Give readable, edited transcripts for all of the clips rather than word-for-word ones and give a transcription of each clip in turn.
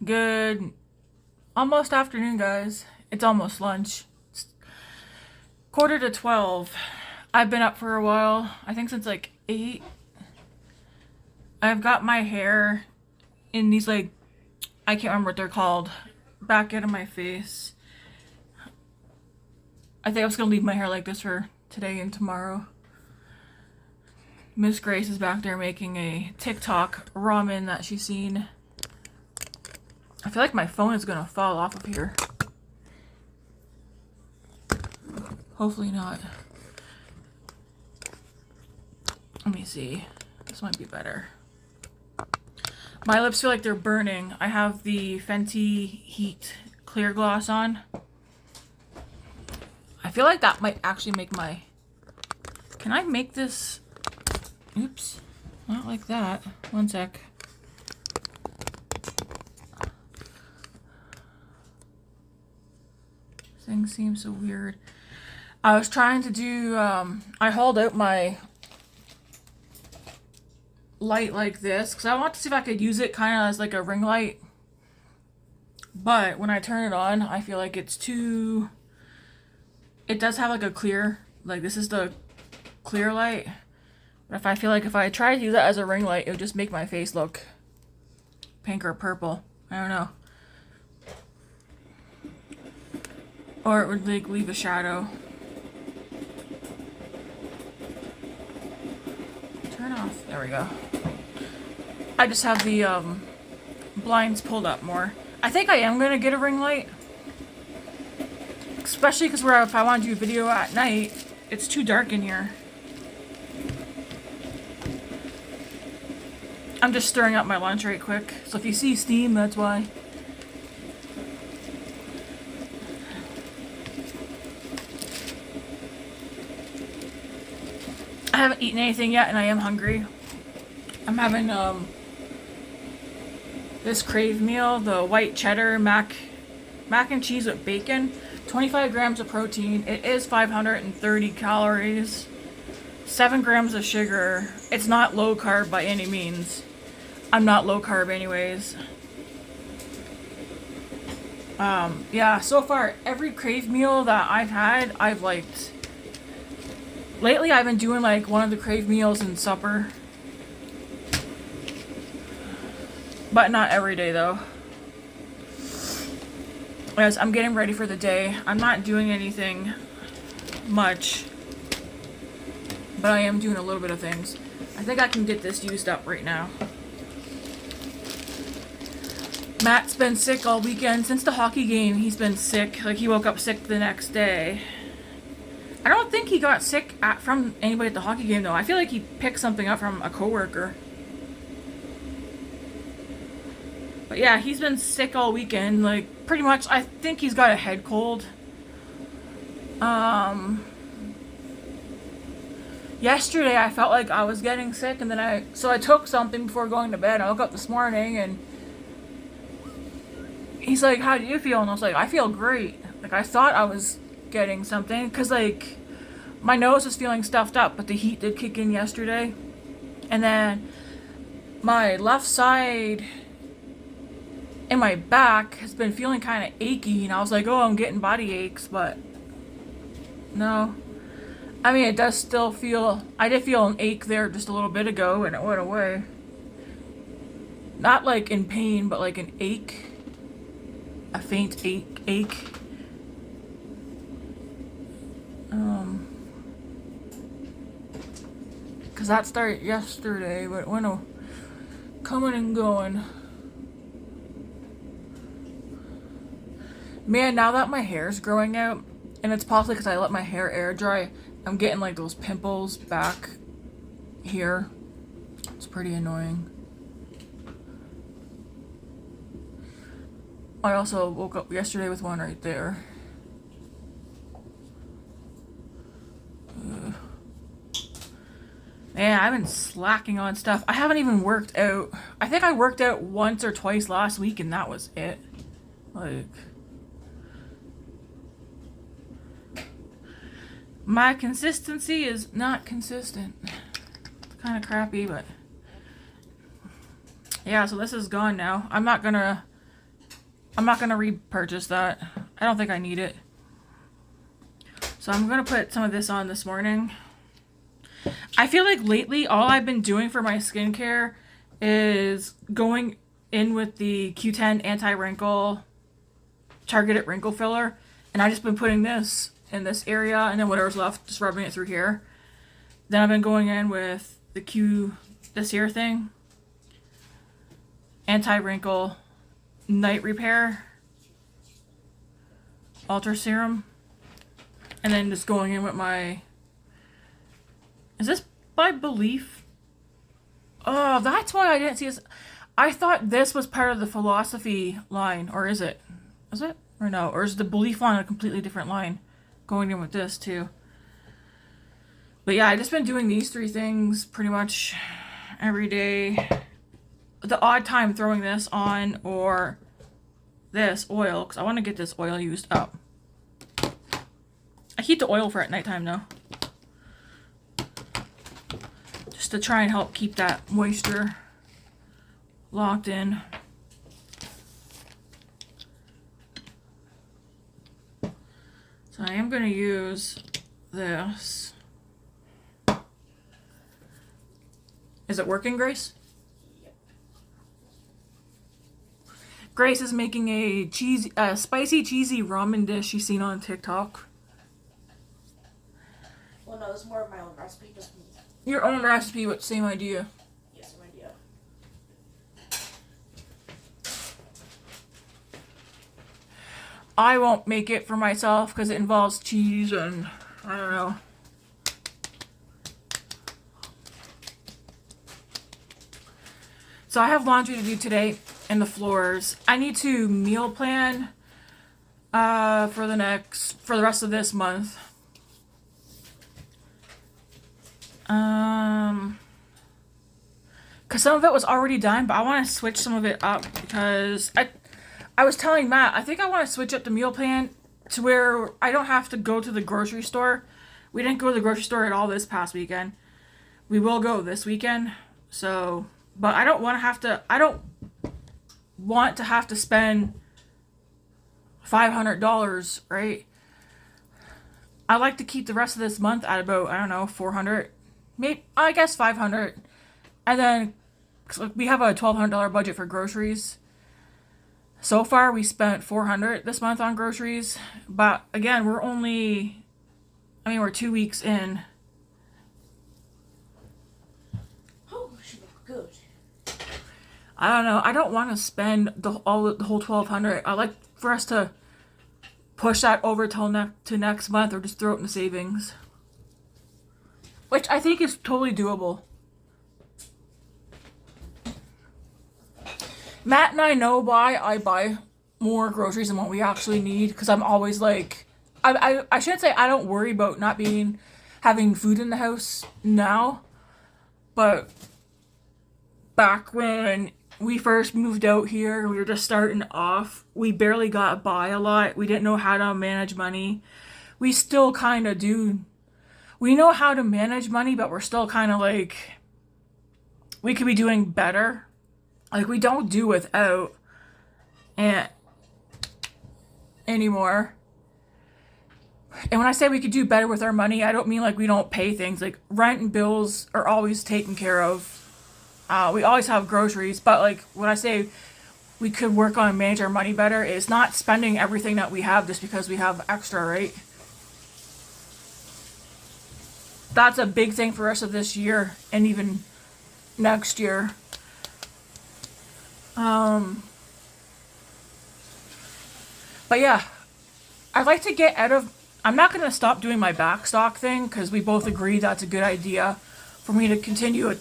Good almost afternoon, guys. It's almost lunch. It's quarter to 12. I've been up for a while. I think since like 8. I've got my hair in these like, I can't remember what they're called, back out of my face. I think I was gonna leave my hair like this for today and tomorrow. Miss Grace is back there making a TikTok ramen that she's seen. I feel like my phone is gonna fall off of here. Hopefully not. Let me see. This might be better. My lips feel like they're burning. I have the Fenty Heat Clear Gloss on. I feel like that might actually make my... Can I make this... Oops. Not like that. One sec. Things seem so weird. I was trying to do... I hauled out my light like this because I want to see if I could use it kind of as like a ring light. But when I turn it on, I feel like it's too... It does have like a clear... Like this is the clear light. But I feel like if I try to use that as a ring light, it would just make my face look pink or purple. I don't know. Or it would like leave a shadow. Turn off. There we go. I just have the blinds pulled up more. I think I am gonna get a ring light, especially because if I want to do a video at night, it's too dark in here. I'm just stirring up my lunch right quick, so if you see steam, that's why. I haven't eaten anything yet, and I am hungry. I'm having this Crave meal, the white cheddar mac and cheese with bacon, 25 grams of protein. It is 530 calories, 7 grams of sugar. It's not low carb by any means. I'm not low carb anyways. Yeah, so far every Crave meal that I've had, I've liked. Lately, I've been doing like one of the Crave meals and supper. But not every day though. As I'm getting ready for the day, I'm not doing anything much. But I am doing a little bit of things. I think I can get this used up right now. Matt's been sick all weekend. Since the hockey game, he's been sick. Like, he woke up sick the next day. I don't think he got sick from anybody at the hockey game, though. I feel like he picked something up from a coworker. But yeah, he's been sick all weekend. Like, pretty much, I think he's got a head cold. Yesterday, I felt like I was getting sick, and then I took something before going to bed. I woke up this morning, and he's like, how do you feel? And I was like, I feel great. Like, I thought I was getting something, because, like, my nose was feeling stuffed up, but the heat did kick in yesterday. And then my left side and my back has been feeling kind of achy, and I was like, oh, I'm getting body aches, but no. I mean, it does still feel, I did feel an ache there just a little bit ago, and it went away. Not like in pain, but like an ache. A faint ache. Because that started yesterday, but it went coming and going. Man, now that my hair's growing out, and it's possibly because I let my hair air dry, I'm getting like those pimples back here. It's pretty annoying. I also woke up yesterday with one right there. Man, I've been slacking on stuff. I haven't even worked out. I think I worked out once or twice last week, and that was it. Like, my consistency is not consistent. It's kind of crappy, but yeah, so this is gone now. I'm not gonna I'm not going to repurchase that. I don't think I need it. So I'm going to put some of this on this morning. I feel like lately all I've been doing for my skincare is going in with the Q10 anti-wrinkle targeted wrinkle filler. And I've just been putting this in this area and then whatever's left, just rubbing it through here. Then I've been going in with the this here thing. Anti-wrinkle night repair ultra serum. And then just going in with my, is this by Belief? Oh, that's why I didn't see this. I thought this was part of the Philosophy line, or is it? Is it? Or no? Or is the Belief line a completely different line? Going in with this too. But yeah, I've just been doing these three things pretty much every day. The odd time throwing this on or this oil, because I want to get this oil used up. I keep the oil for at nighttime though. Just to try and help keep that moisture locked in. So I am going to use this. Is it working, Grace? Yep. Grace is making a spicy cheesy ramen dish she's seen on TikTok. Well, no, it's more of my own recipe. Just Your own recipe, but same idea. yes, same idea. I won't make it for myself because it involves cheese and I don't know. So I have laundry to do today and the floors. I need to meal plan for the rest of this month. Because some of it was already done, but I want to switch some of it up because I was telling Matt, I think I want to switch up the meal plan to where I don't have to go to the grocery store. We didn't go to the grocery store at all this past weekend. We will go this weekend. So, but I don't want to have to spend $500, right? I like to keep the rest of this month at about, I don't know, 400, maybe, I guess 500. And then we have a $1,200 budget for groceries. So far, we spent $400 this month on groceries. But again, we're 2 weeks in. Oh, she look good. I don't know. I don't want to spend the whole $1,200. I like for us to push that over to next month or just throw it in the savings. Which I think is totally doable. Matt and I know why I buy more groceries than what we actually need, because I'm always like, I shouldn't say I don't worry about not having food in the house now, but back when we first moved out here, we were just starting off, we barely got by a lot. We didn't know how to manage money. We still kind of do. We know how to manage money, but we're still kind of like, we could be doing better. Like, we don't do without anymore. And when I say we could do better with our money, I don't mean like we don't pay things. Like, rent and bills are always taken care of. We always have groceries. But, like, when I say we could work on manage our money better, it's not spending everything that we have just because we have extra, right? That's a big thing for us of this year and even next year. But yeah, I'd like to get out of, I'm not going to stop doing my backstock thing because we both agree that's a good idea for me to continue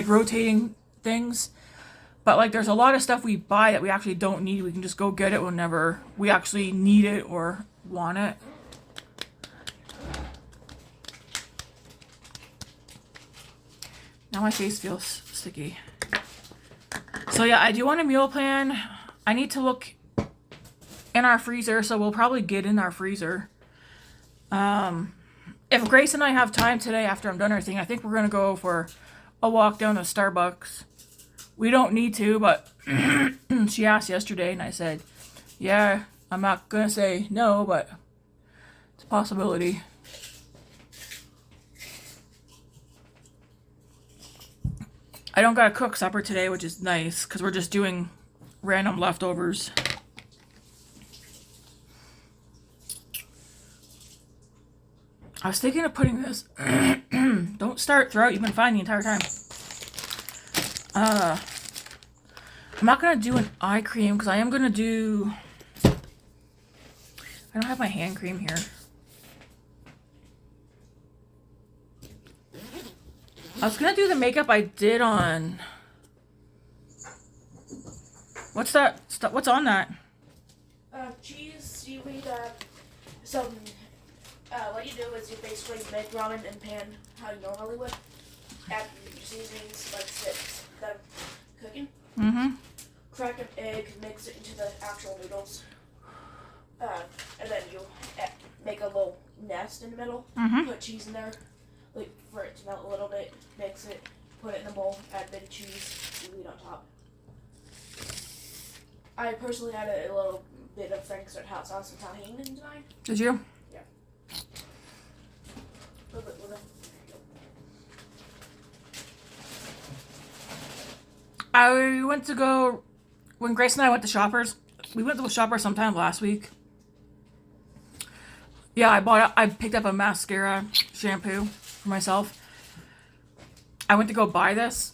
rotating things. But like, there's a lot of stuff we buy that we actually don't need. We can just go get it whenever we actually need it or want it. Now my face feels sticky. So yeah, I do want a meal plan. I need to look in our freezer, so we'll probably get in our freezer. If Grace and I have time today after I'm done everything, I think we're going to go for a walk down to Starbucks. We don't need to, but she asked yesterday, and I said, yeah, I'm not gonna say no, but it's a possibility. I don't gotta cook supper today, which is nice, because we're just doing random leftovers. I was thinking of putting this... Don't start, throat. You've been fine the entire time. I'm not going to do an eye cream, because I am going to do... I don't have my hand cream here. I was going to do the makeup I did on... What's that? What's on that? Cheese, seaweed, some... what you do is you basically make ramen in pan how you normally would. Add your seasonings, like six, them cooking. Mm-hmm. Crack an egg, mix it into the actual noodles. And then you make a little nest in the middle. Mm-hmm. Put cheese in there, wait for it to melt a little bit. Mix it, put it in a bowl, add a bit of cheese, seaweed on top. I personally added a little bit of Frankfurt hot sauce and tahini into mine. Did you? A little bit. I went to go... When Grace and I went to Shoppers, we went to Shoppers sometime last week. Yeah, I picked up a mascara shampoo for myself. I went to go buy this.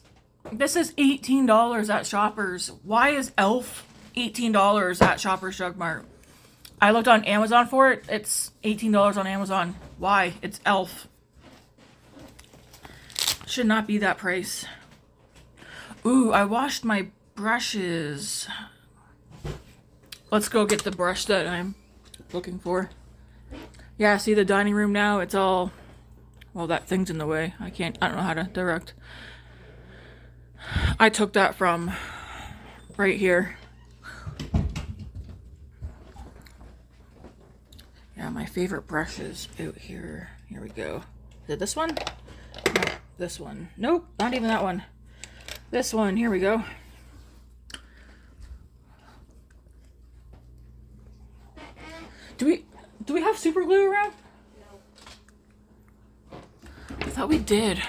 This is $18 at Shoppers. Why is e.l.f. $18 at Shoppers Drug Mart? I looked on Amazon for it. It's $18 on Amazon. Why? It's e.l.f. Should not be that price. Ooh, I washed my brushes. Let's go get the brush that I'm looking for. Yeah, see the dining room now? It's all... Well, that thing's in the way. I don't know how to direct. I took that from right here. Yeah, my favorite brushes out here. Here we go. Is it this one? No, this one. Nope, not even that one. This one. Here we go. Do we have super glue around? No. I thought we did.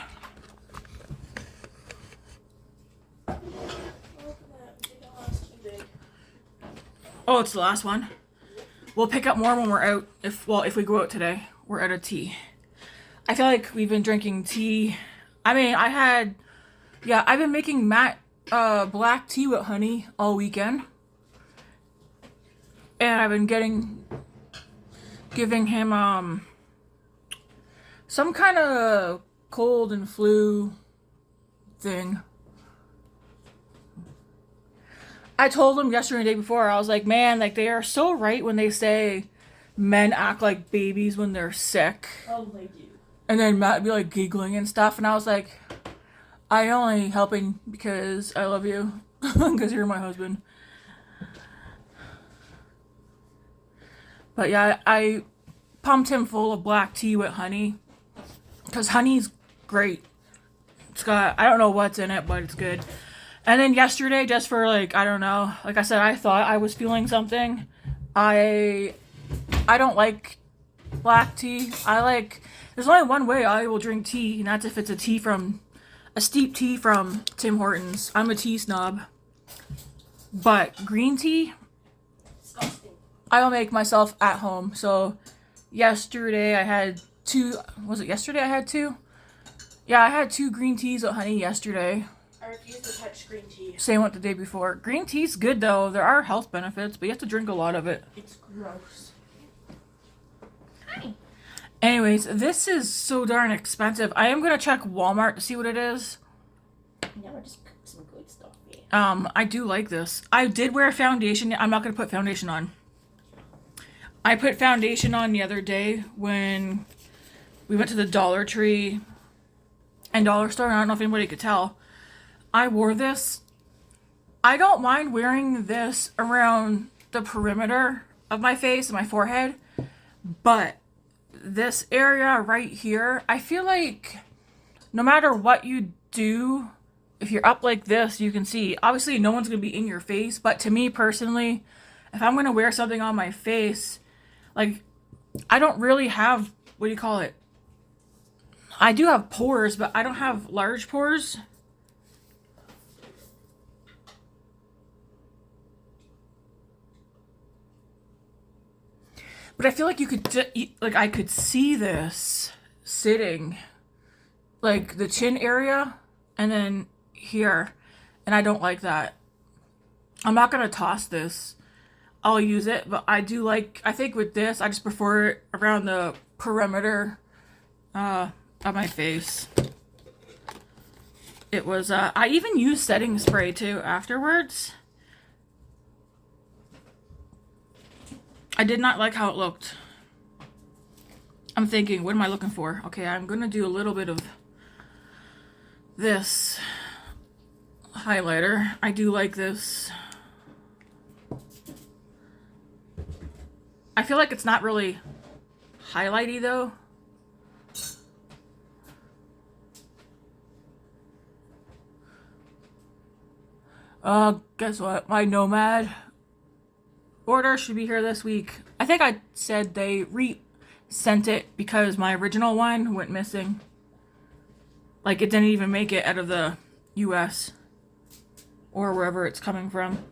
Oh, it's the last one. We'll pick up more when we're out. If we go out today, we're out of tea. I feel like we've been drinking tea. I mean, I've been making Matt black tea with honey all weekend. And I've been giving him some kind of cold and flu thing. I told him yesterday and the day before, I was like, man, like they are so right when they say men act like babies when they're sick. Oh, they do. And then Matt would be like giggling and stuff, and I was like, I only helping because I love you, because you're my husband. But yeah, I pumped him full of black tea with honey, because honey's great. It's got, I don't know what's in it, but it's good. And then yesterday, just for like, I don't know, like I said, I thought I was feeling something. I don't like black tea. There's only one way I will drink tea, and that's if it's a steep tea from Tim Hortons. I'm a tea snob. But green tea, Disgusting. I'll make myself at home. So yesterday I had two, was it yesterday I had two? Yeah, I had 2 green teas with honey yesterday. I refuse to touch green tea. Same with the day before. Green tea's good though. There are health benefits, but you have to drink a lot of it. It's gross. Hi. Anyways, this is so darn expensive. I am gonna check Walmart to see what it is. Never just cook some good stuff. Yeah. I do like this. I did wear foundation. I'm not gonna put foundation on. I put foundation on the other day when we went to the Dollar Tree and Dollar Store. I don't know if anybody could tell. I wore this. I don't mind wearing this around the perimeter of my face and my forehead, but this area right here, I feel like no matter what you do, if you're up like this, you can see. Obviously, no one's going to be in your face, but to me personally, if I'm going to wear something on my face, like, I don't really have, what do you call it? I do have pores, but I don't have large pores. But I feel like you could, like, I could see this sitting, like, the chin area, and then here, and I don't like that. I'm not gonna toss this. I'll use it, but I do like, I think with this, I just prefer it around the perimeter of my face. It was, I even used setting spray too afterwards. I did not like how it looked. I'm thinking, what am I looking for? Okay, I'm gonna do a little bit of this highlighter. I do like this. I feel like it's not really highlighty though. Guess what? My Nomad order should be here this week. I think I said they sent it because my original one went missing. Like, it didn't even make it out of the US or wherever it's coming from.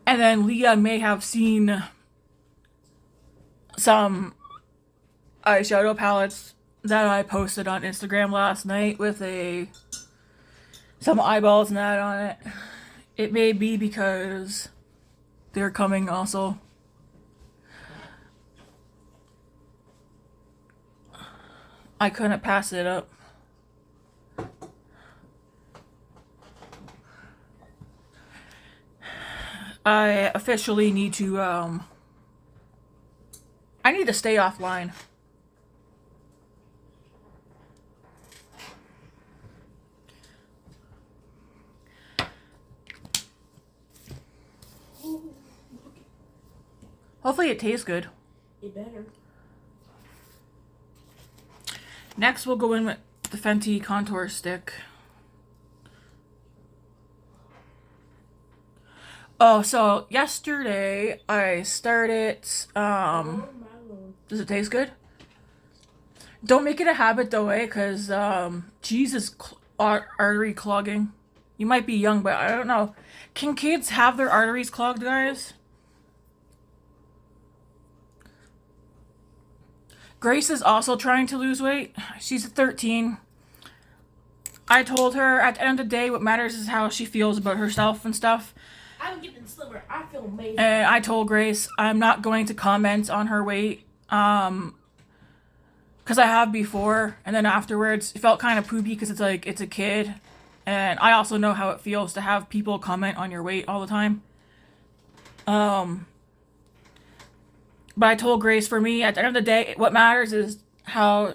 And then Leah may have seen some eyeshadow palettes that I posted on Instagram last night with some eyeballs and that on it. It may be because they're coming also. I couldn't pass it up. I officially need to, I need to stay offline. Hopefully it tastes good. It better. Next, we'll go in with the Fenty contour stick. Oh, so yesterday I started, does it taste good? Don't make it a habit though, because cheese is artery clogging. You might be young, but I don't know. Can kids have their arteries clogged, guys? Grace is also trying to lose weight. She's 13. I told her at the end of the day what matters is how she feels about herself and stuff. I'm getting slimmer. I feel amazing. And I told Grace I'm not going to comment on her weight. Because I have before. And then afterwards, it felt kind of poopy because it's like, it's a kid. And I also know how it feels to have people comment on your weight all the time. But I told Grace, for me, at the end of the day, what matters is how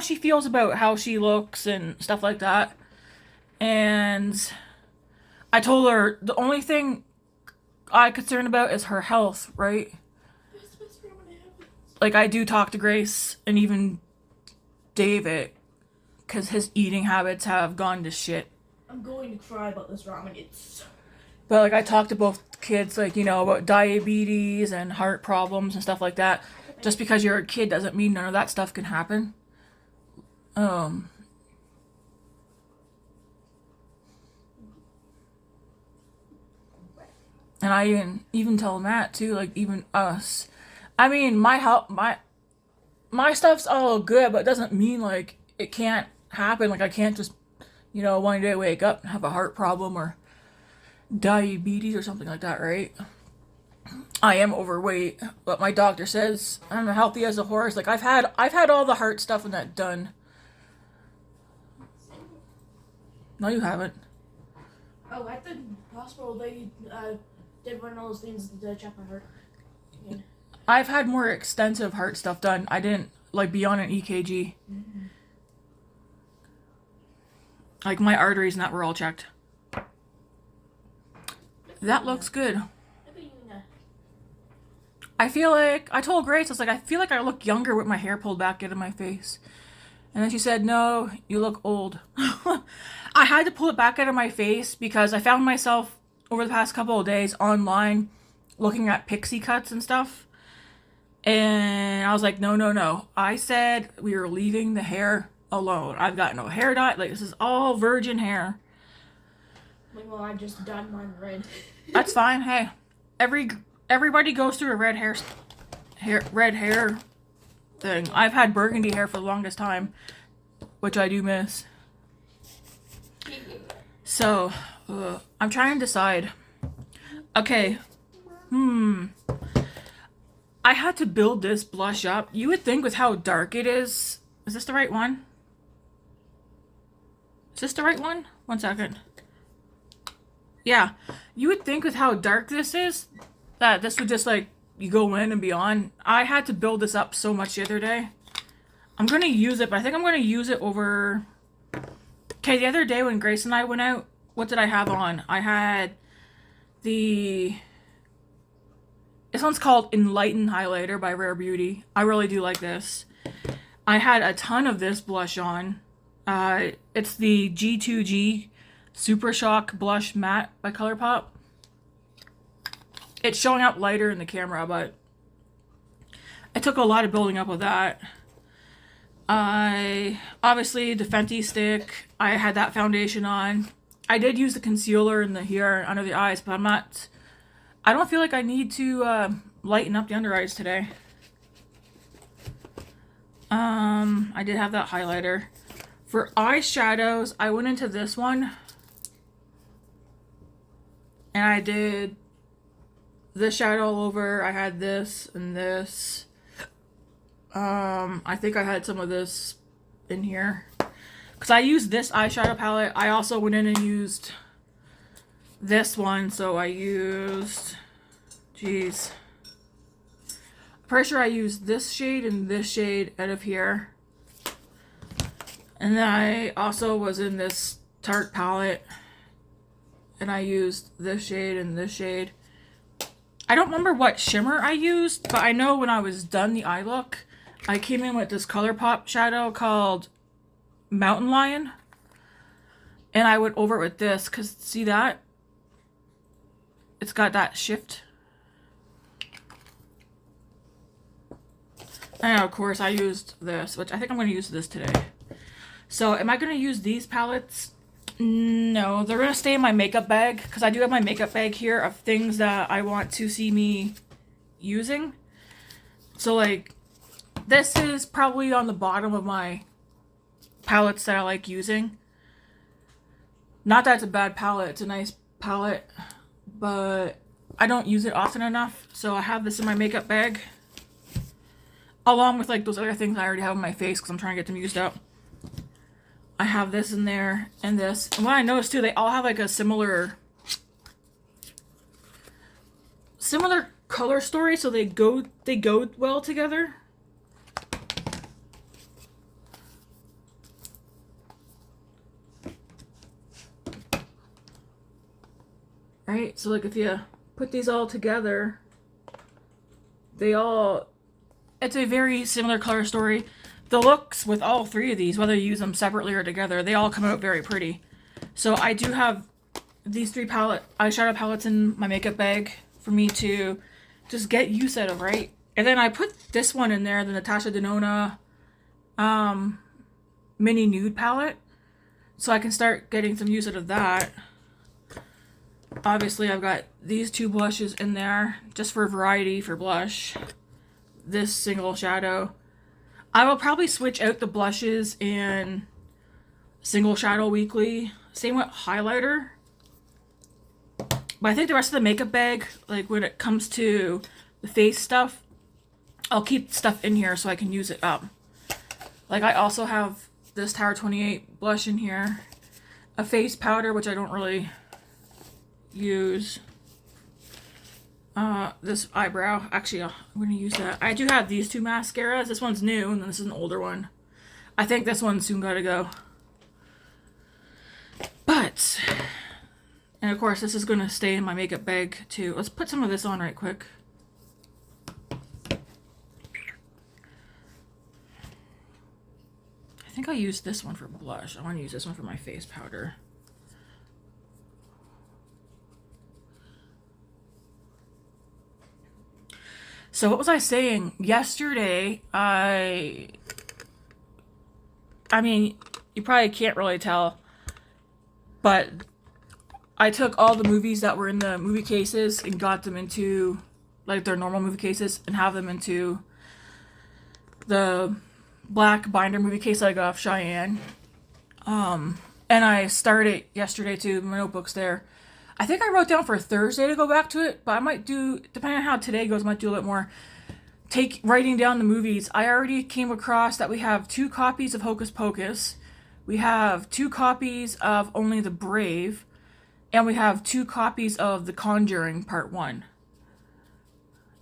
she feels about how she looks and stuff like that. And I told her the only thing I'm concerned about is her health, right? Like, I do talk to Grace and even David, because his eating habits have gone to shit. I'm going to cry about this ramen. But, like, I talked to both kids, like, you know, about diabetes and heart problems and stuff like that. Just because you're a kid doesn't mean none of that stuff can happen. And I even tell Matt, too, like, even us. I mean, my stuff's all good, but it doesn't mean, like, it can't happen. Like, I can't just, you know, one day wake up and have a heart problem or diabetes or something like that, right? I am overweight, but my doctor says I'm healthy as a horse. Like, I've had all the heart stuff and that done. No, you haven't. Oh, at the hospital they did one of those things to check my heart. Yeah. I've had more extensive heart stuff done. I didn't, like, be on an EKG. Mm-hmm. Like, my arteries and that were all checked. That looks good. I feel like, I told Grace, I was like, I feel like I look younger with my hair pulled back into my face. And then she said, no, you look old. I had to pull it back out of my face because I found myself over the past couple of days online looking at pixie cuts and stuff. And I was like, no, no, no. I said we are leaving the hair alone. I've got no hair dye. Like, this is all virgin hair. Well, I just dyed mine red. That's fine. Hey, everybody goes through a red hair thing. I've had burgundy hair for the longest time, which I do miss. So, I'm trying to decide. Okay. I had to build this blush up. You would think with how dark it is. Is this the right one? Is this the right one? 1 second. Yeah. You would think with how dark this is that this would just like, you go in and be on. I had to build this up so much the other day. I'm going to use it, but I think I'm going to use it over... Okay, the other day when Grace and I went out, what did I have on? I had the... This one's called Enlighten Highlighter by Rare Beauty. I really do like this. I had a ton of this blush on. It's the G2G Super Shock Blush Matte by ColourPop. It's showing up lighter in the camera, but it took a lot of building up with that. Obviously, the Fenty stick. I had that foundation on. I did use the concealer in the here under the eyes, but I don't feel like I need to lighten up the under eyes today. I did have that highlighter. For eyeshadows, I went into this one. And I did this shadow all over. I had this and this. I think I had some of this in here. Because I used this eyeshadow palette. I also went in and used this one. So I used... Jeez. I'm pretty sure I used this shade and this shade out of here. And then I also was in this Tarte palette. And I used this shade and this shade. I don't remember what shimmer I used, but I know when I was done the eye look, I came in with this ColourPop shadow called Mountain Lion. And I went over it with this, because see that? It's got that shift. And of course I used this, which I think I'm going to use this today. So am I going to use these palettes? No, they're going to stay in my makeup bag, because I do have my makeup bag here of things that I want to see me using. So like, this is probably on the bottom of my palettes that I like using. Not that it's a bad palette, it's a nice palette, but I don't use it often enough, so I have this in my makeup bag. Along with like those other things I already have on my face, because I'm trying to get them used up. I have this in there, and this. And what I noticed too, they all have like a similar color story, so they go well together. Right? So like if you put these all together, it's a very similar color story. The looks with all three of these, whether you use them separately or together, they all come out very pretty. So I do have these three eyeshadow palettes in my makeup bag for me to just get use out of, right? And then I put this one in there, the Natasha Denona mini nude palette, so I can start getting some use out of that. Obviously, I've got these two blushes in there just for variety for blush. This single shadow. I will probably switch out the blushes in single shadow weekly. Same with highlighter. But I think the rest of the makeup bag, like when it comes to the face stuff, I'll keep stuff in here so I can use it up. Like I also have this Tower 28 blush in here. A face powder, which I don't really use. This eyebrow. Actually, I'm going to use that. I do have these two mascaras. This one's new, and then this is an older one. I think this one's soon got to go. But, and of course, this is going to stay in my makeup bag, too. Let's put some of this on right quick. I think think I used this one for blush. I want to use this one for my face powder. So what was I saying? Yesterday, I mean, you probably can't really tell, but I took all the movies that were in the movie cases and got them into, like, their normal movie cases and have them into the black binder movie case that I got off Cheyenne. And I started yesterday too, my notebook's there. I think I wrote down for Thursday to go back to it, but I might do, depending on how today goes, I might do a little bit more. Writing down the movies. I already came across that we have 2 copies of Hocus Pocus. We have 2 copies of Only the Brave. And we have 2 copies of The Conjuring Part 1.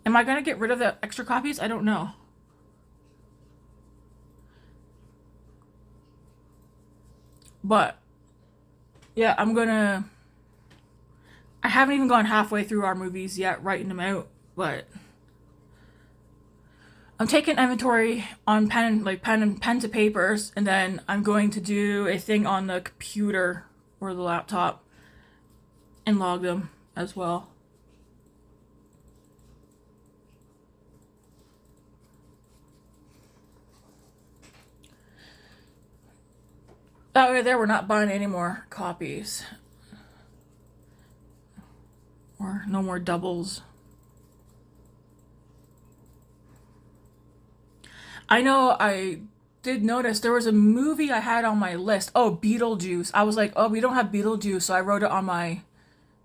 Am I going to get rid of the extra copies? I don't know. But, yeah, I haven't even gone halfway through our movies yet, writing them out, but I'm taking inventory on pen to papers, and then I'm going to do a thing on the computer or the laptop and log them as well. That way there, we're not buying any more copies. Or no more doubles. I know I did notice there was a movie I had on my list. Oh, Beetlejuice. I was like, oh, we don't have Beetlejuice, so I wrote it on my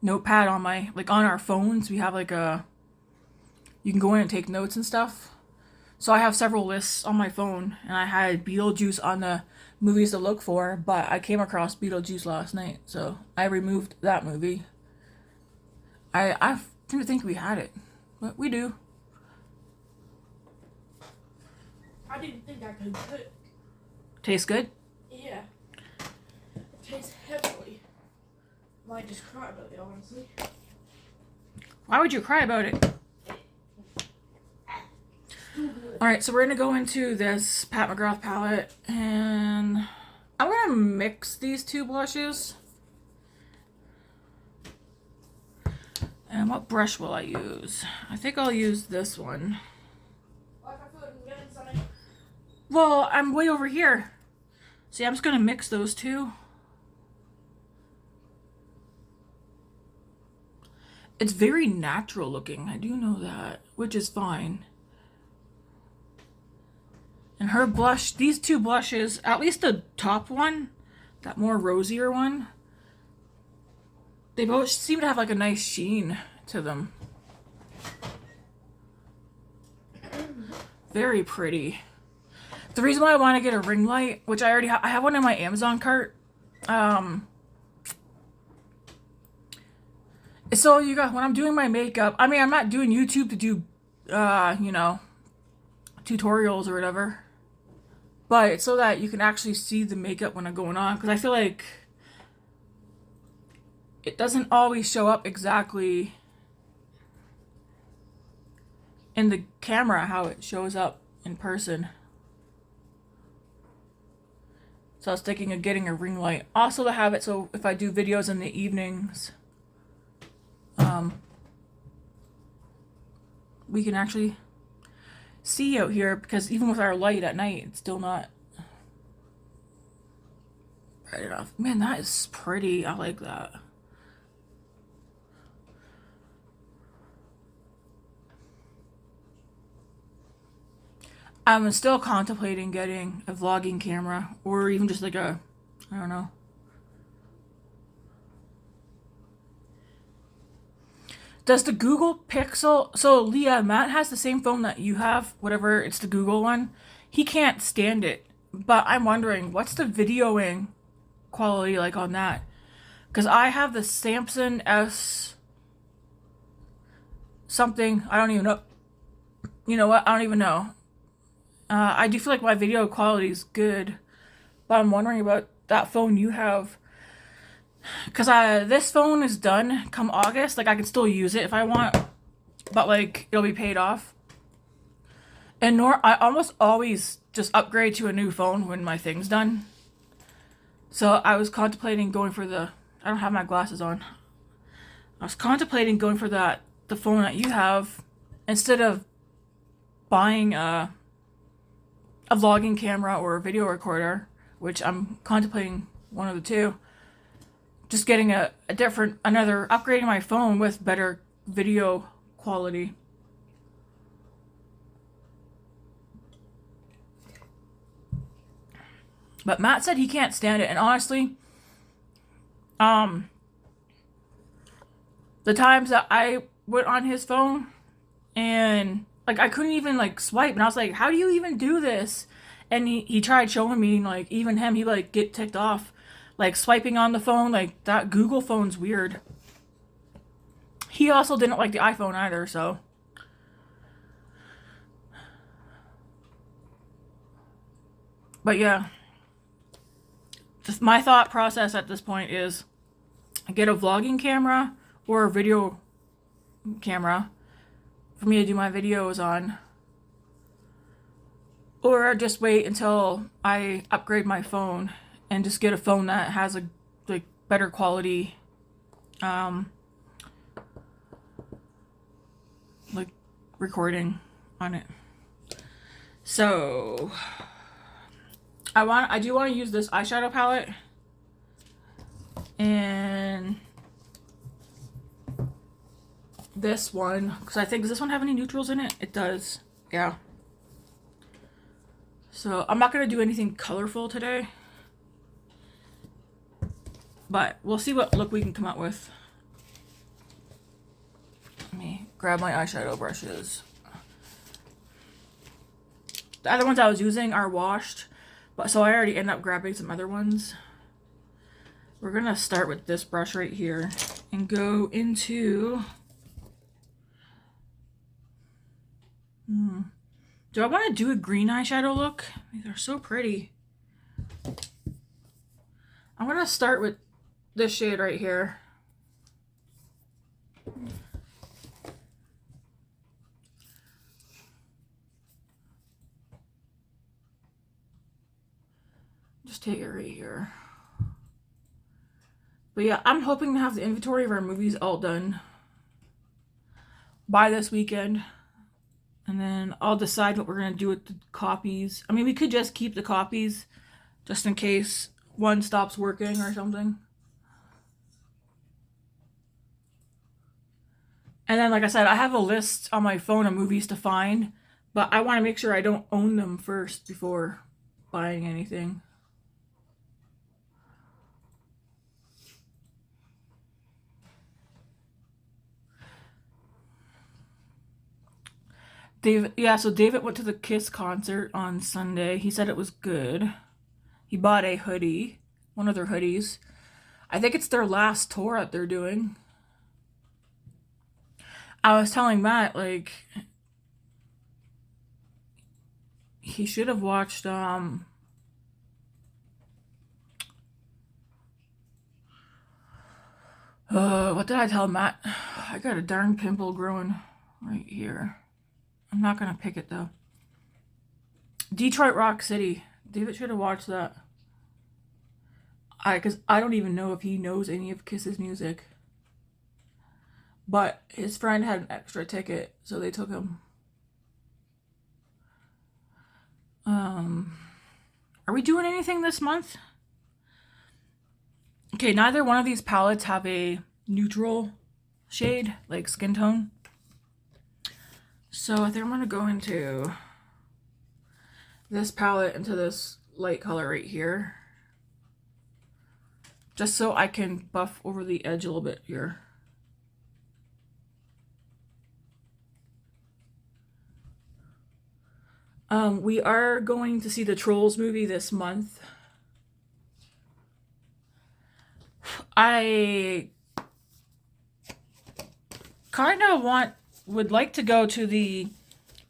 notepad on my, like, on our phones. We have like you can go in and take notes and stuff. So I have several lists on my phone, and I had Beetlejuice on the movies to look for, but I came across Beetlejuice last night, so I removed that movie. I didn't think we had it, but we do. I didn't think I could cook. Tastes good? Yeah. It tastes heavily. Might just cry about it, honestly. Why would you cry about it? Alright, so we're going to go into this Pat McGrath palette, and I'm going to mix these 2 blushes. And what brush will I use? I think I'll use this one. Well, I'm way over here. See, I'm just going to mix those 2. It's very natural looking. I do know that, which is fine. And her blush, these 2 blushes, at least the top one, that more rosier one, they both seem to have like a nice sheen to them. Very pretty. The reason why I want to get a ring light, which I already I have one in my Amazon cart. So you got, when I'm doing my makeup, I mean, I'm not doing YouTube to do, you know, tutorials or whatever. But it's so that you can actually see the makeup when I'm going on. Because I feel like it doesn't always show up exactly in the camera how it shows up in person. So I was thinking of getting a ring light. Also to have it so if I do videos in the evenings, we can actually see out here, because even with our light at night, it's still not bright enough. Man, that is pretty. I like that. I'm still contemplating getting a vlogging camera, or even just like a, I don't know. Does the Google Pixel, so Leah, Matt has the same phone that you have, whatever, it's the Google one. He can't stand it, but I'm wondering, what's the videoing quality like on that? Because I have the Samsung S something, I don't even know. You know what, I don't even know. I do feel like my video quality is good, but I'm wondering about that phone you have. Because this phone is done come August. Like, I can still use it if I want, but like, it'll be paid off. And I almost always just upgrade to a new phone when my thing's done. So I was contemplating going for the, I don't have my glasses on. I was contemplating going for the phone that you have instead of buying a vlogging camera or a video recorder, which I'm contemplating one of the two. Just getting upgrading my phone with better video quality. But Matt said he can't stand it, and honestly, the times that I went on his phone and like I couldn't even like swipe, and I was like, how do you even do this? And he tried showing me, like even him, he like get ticked off, like swiping on the phone, like that Google phone's weird. He also didn't like the iPhone either, so. But yeah. Just my thought process at this point is get a vlogging camera or a video camera for me to do my videos on, or just wait until I upgrade my phone and just get a phone that has a like better quality like recording on it. So I do want to use this eyeshadow palette, and this one, because I think, does this one have any neutrals in it? It does. Yeah. So I'm not going to do anything colorful today, but we'll see what look we can come up with. Let me grab my eyeshadow brushes. The other ones I was using are washed, but so I already ended up grabbing some other ones. We're going to start with this brush right here and go into... Do I want to do a green eyeshadow look? These are so pretty. I'm going to start with this shade right here. Just take it right here. But yeah, I'm hoping to have the inventory of our movies all done by this weekend. And then I'll decide what we're going to do with the copies. I mean, we could just keep the copies just in case one stops working or something. And then, like I said, I have a list on my phone of movies to find, but I want to make sure I don't own them first before buying anything. So David went to the Kiss concert on Sunday. He said it was good. He bought a hoodie, one of their hoodies. I think it's their last tour that they're doing. I was telling Matt, like, he should have watched, what did I tell Matt? I got a darn pimple growing right here. I'm not going to pick it, though. Detroit Rock City. David should have watched that. Because I don't even know if he knows any of Kiss's music. But his friend had an extra ticket, so they took him. Are we doing anything this month? Okay, neither one of these palettes have a neutral shade, like skin tone. So I think I'm going to go into this palette, into this light color right here. Just so I can buff over the edge a little bit here. We are going to see the Trolls movie this month. I kind of would like to go to the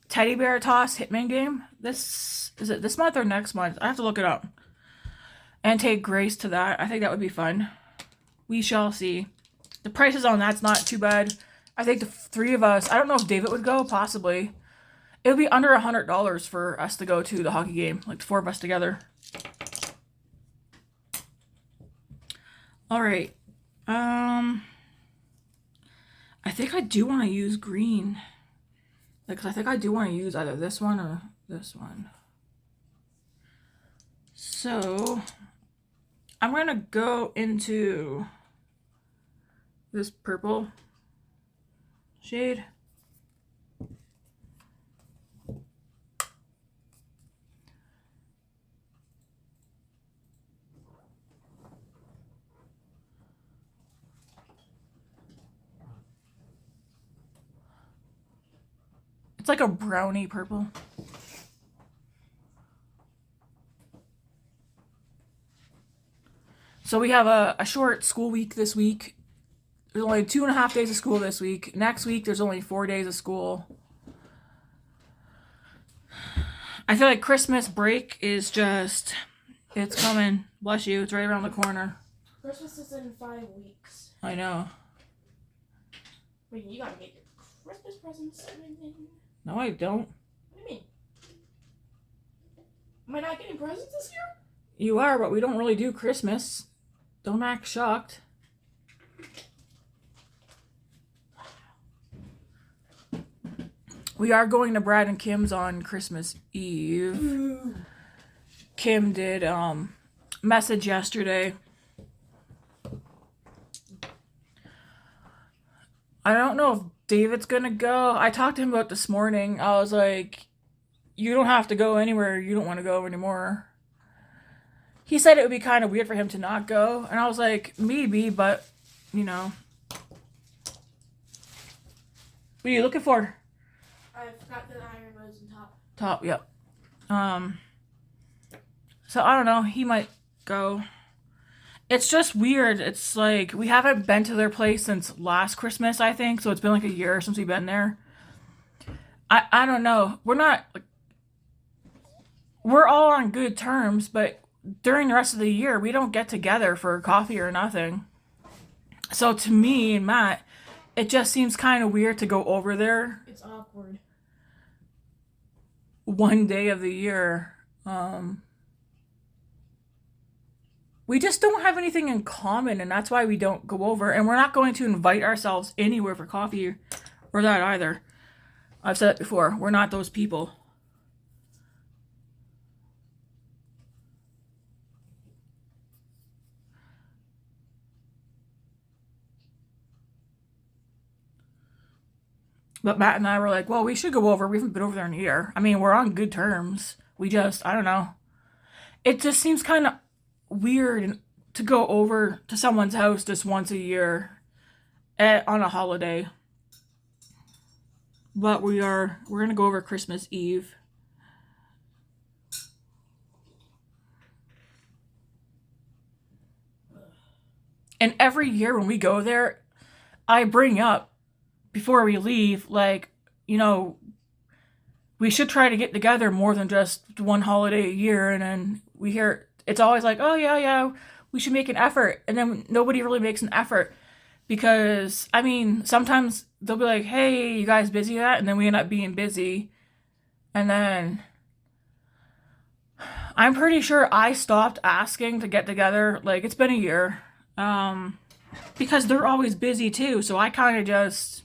Teddy Bear Toss Hitman game. Is it this month or next month? I have to look it up. And take Grace to that. I think that would be fun. We shall see. The prices on that's not too bad. I think the three of us, I don't know if David would go, possibly. It would be under $100 for us to go to the hockey game, like the four of us together. All right. I think I do want to use green. Like, 'cause I think I do want to use either this one or this one. So, I'm going to go into this purple shade. It's like a brownie purple. So we have a short school week this week. There's only 2.5 days of school this week. Next week, there's only 4 days of school. I feel like Christmas break is just, it's coming. Bless you. It's right around the corner. Christmas is in 5 weeks. I know. Wait, you gotta make your Christmas presents and everything. No, I don't. What do you mean? Am I not getting presents this year? You are, but we don't really do Christmas. Don't act shocked. We are going to Brad and Kim's on Christmas Eve. Ooh. Kim did message yesterday. I don't know if David's gonna go. I talked to him about this morning. I was like, you don't have to go anywhere you don't want to go anymore. He said it would be kind of weird for him to not go. And I was like, maybe, but, you know. What are you looking for? I forgot the iron rose and top. Top, yep. So I don't know. He might go. It's just weird. It's like we haven't been to their place since last Christmas, I think. So it's been like a year since we've been there. I don't know. We're not like, we're all on good terms, but during the rest of the year, we don't get together for coffee or nothing. So to me and Matt, it just seems kind of weird to go over there It's awkward. one day of the year. We just don't have anything in common, and that's why we don't go over. And we're not going to invite ourselves anywhere for coffee or that either. I've said it before. We're not those people. But Matt and I were like, well, we should go over. We haven't been over there in a year. I mean, we're on good terms. We just, I don't know. It just seems kind of weird to go over to someone's house just once a year on a holiday. But we're going to go over Christmas Eve. And every year when we go there, I bring up before we leave, like, you know, we should try to get together more than just one holiday a year. And then we hear, it's always like, oh, yeah, we should make an effort. And then nobody really makes an effort because, I mean, sometimes they'll be like, hey, you guys busy yet? And then we end up being busy. And then I'm pretty sure I stopped asking to get together. Like, it's been a year. Because they're always busy too. So I kind of just,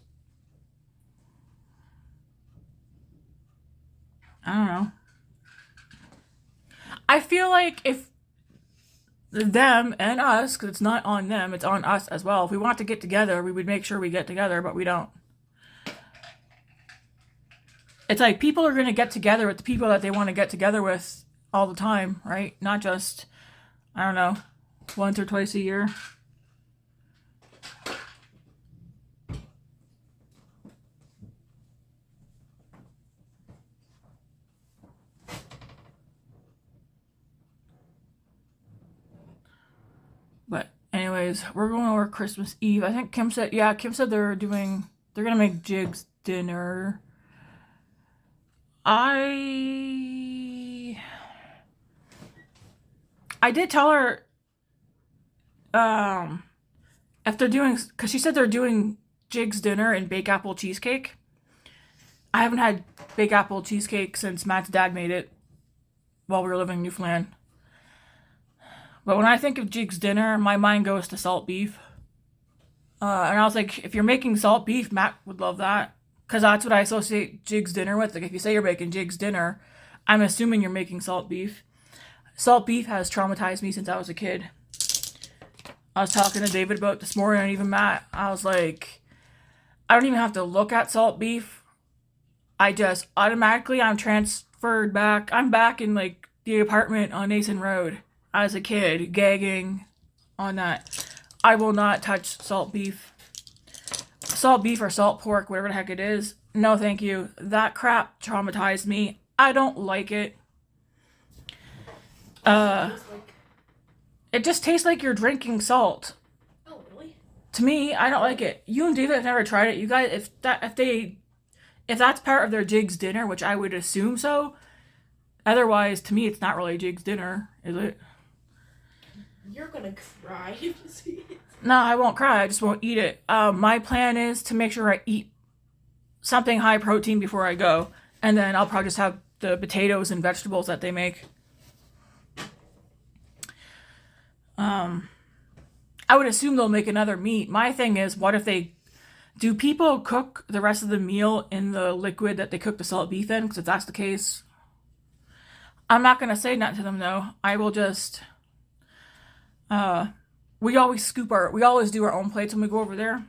I don't know. I feel like if them and us, because it's not on them, it's on us as well. If we want to get together, we would make sure we get together, but we don't. It's like people are going to get together with the people that they want to get together with all the time, right? Not just, I don't know, once or twice a year. But anyways, we're going over Christmas Eve. I think Kim said they're gonna make Jig's dinner. I did tell her if they're doing, because she said they're doing Jig's dinner and bake apple cheesecake. I haven't had Big Apple cheesecake since Matt's dad made it while we were living in Newfoundland. But when I think of Jig's dinner, my mind goes to salt beef. And I was like, if you're making salt beef, Matt would love that. Because that's what I associate Jig's dinner with. Like, if you say you're making Jig's dinner, I'm assuming you're making salt beef. Salt beef has traumatized me since I was a kid. I was talking to David about this morning, and even Matt. I was like, I don't even have to look at salt beef. I just automatically, I'm transferred back. I'm back in like the apartment on Nason Road as a kid, gagging on that. I will not touch salt beef. Salt beef or salt pork, whatever the heck it is. No, thank you. That crap traumatized me. I don't like it. It just tastes like you're drinking salt. Oh, really? To me, I don't like it. You and David have never tried it. You guys, if that's part of their Jig's dinner, which I would assume so. Otherwise, to me, it's not really Jig's dinner, is it? You're gonna cry if you see it. No, I won't cry. I just won't eat it. My plan is to make sure I eat something high protein before I go, and then I'll probably just have the potatoes and vegetables that they make. I would assume they'll make another meat. My thing is, what if do people cook the rest of the meal in the liquid that they cook the salt beef in? Because if that's the case, I'm not going to say that to them, though. I will just, we always do our own plates when we go over there.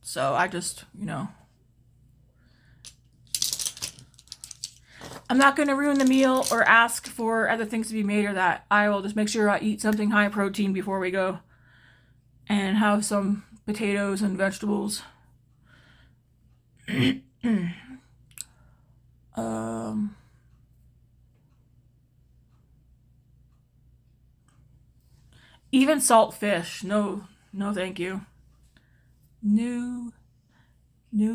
So I just, I'm not going to ruin the meal or ask for other things to be made or that. I will just make sure I eat something high protein before we go and have some potatoes and vegetables. Even salt fish. No, thank you. No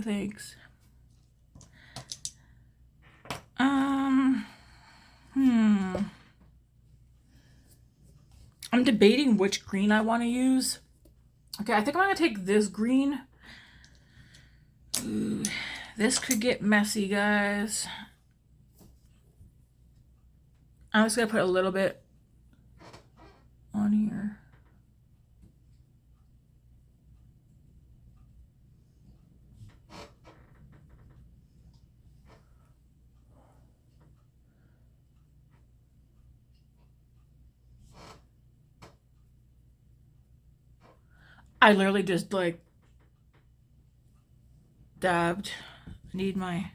thanks. I'm debating which green I want to use. Okay, I think I'm going to take this green. Ooh, this could get messy, guys. I'm just going to put a little bit on here. I literally just dabbed. Need my...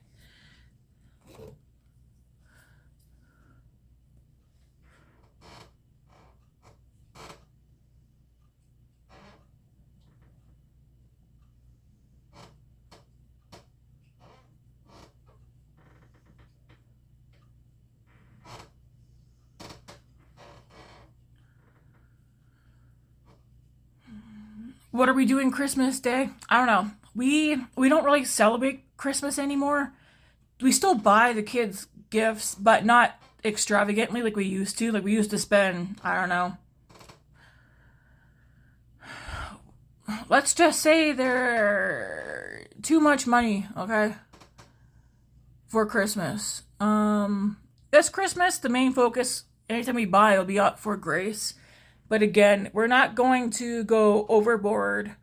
What are we doing Christmas Day? I don't know. We don't really celebrate Christmas anymore. We still buy the kids gifts, but not extravagantly like we used to. Like we used to spend, I don't know. Let's just say they're too much money, okay? For Christmas. This Christmas, the main focus, anytime we buy, will be up for Grace. But again, we're not going to go overboard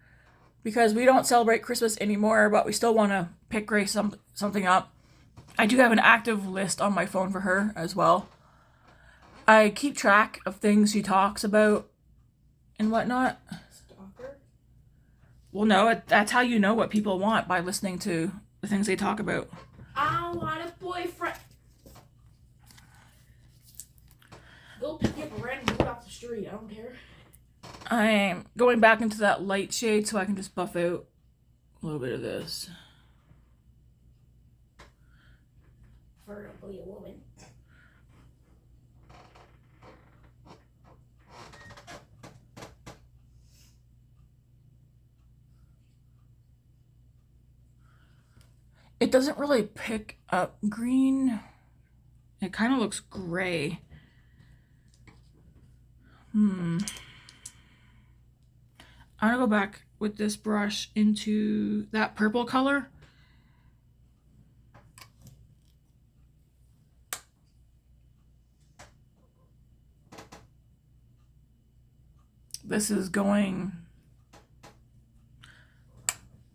because we don't celebrate Christmas anymore, but we still want to pick Grace something up. I do have an active list on my phone for her as well. I keep track of things she talks about and whatnot. Stalker? Well, no, that's how you know what people want, by listening to the things they talk about. I want a boyfriend. Go pick up a random dude off the street. I don't care. I'm going back into that light shade so I can just buff out a little bit of this. Preferably a woman. It doesn't really pick up green. It kind of looks gray. I'm gonna go back with this brush into that purple color. This is going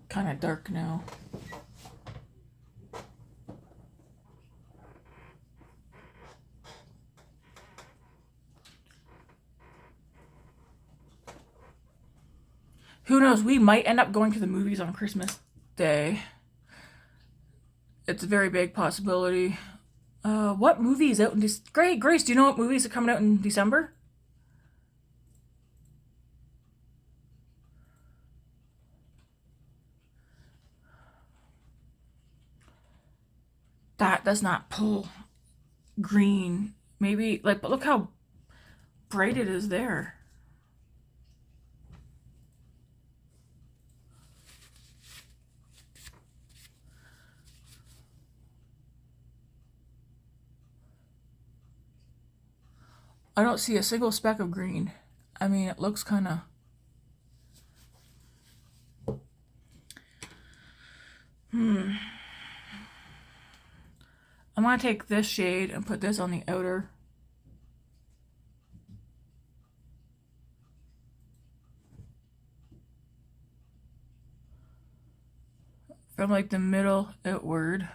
kind of dark now. Who knows? We might end up going to the movies on Christmas Day. It's a very big possibility. What movie is out in Grace, do you know what movies are coming out in December? That does not pull green. Maybe, like, but look how bright it is there. I don't see a single speck of green. I mean, it looks kind of... I'm going to take this shade and put this on the outer. From like the middle outward.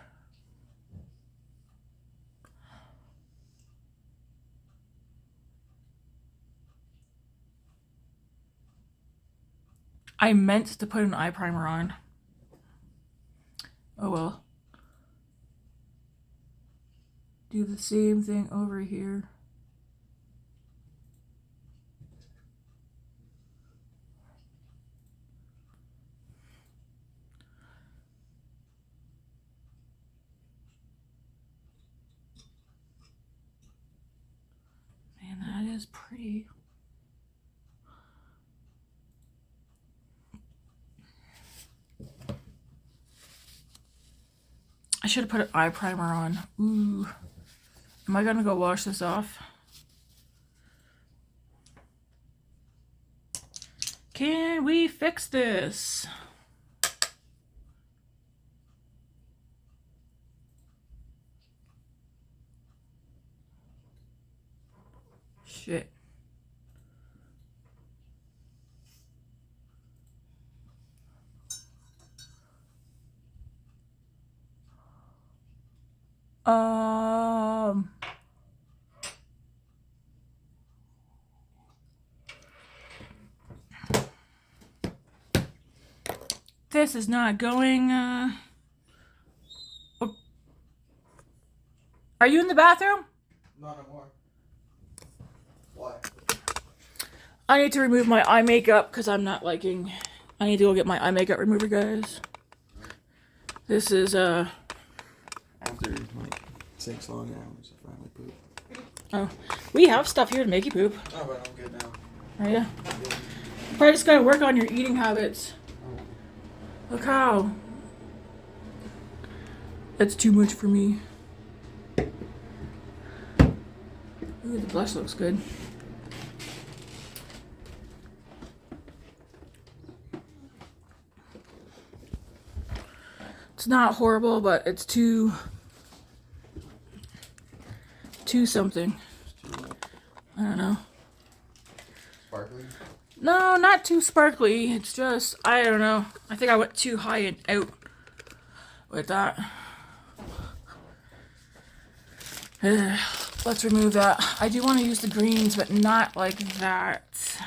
I meant to put an eye primer on. Oh well. Do the same thing over here. Man, that is pretty. I should have put an eye primer on. Ooh. Am I gonna go wash this off? Can we fix this? Shit. This is not going, oh. Are you in the bathroom? Not anymore. Why? I need to remove my eye makeup because I'm not liking... I need to go get my eye makeup remover, guys. This is, After like 6 long hours, I finally poop. Oh, we have stuff here to make you poop. Oh, but I'm good now. Are you? Probably just gotta work on your eating habits. Look how. That's too much for me. Ooh, the blush looks good. It's not horrible, but it's too something. I don't know. Sparkly? No, not too sparkly. It's just, I don't know. I think I went too high and out with that. Let's remove that. I do want to use the greens, but not like that.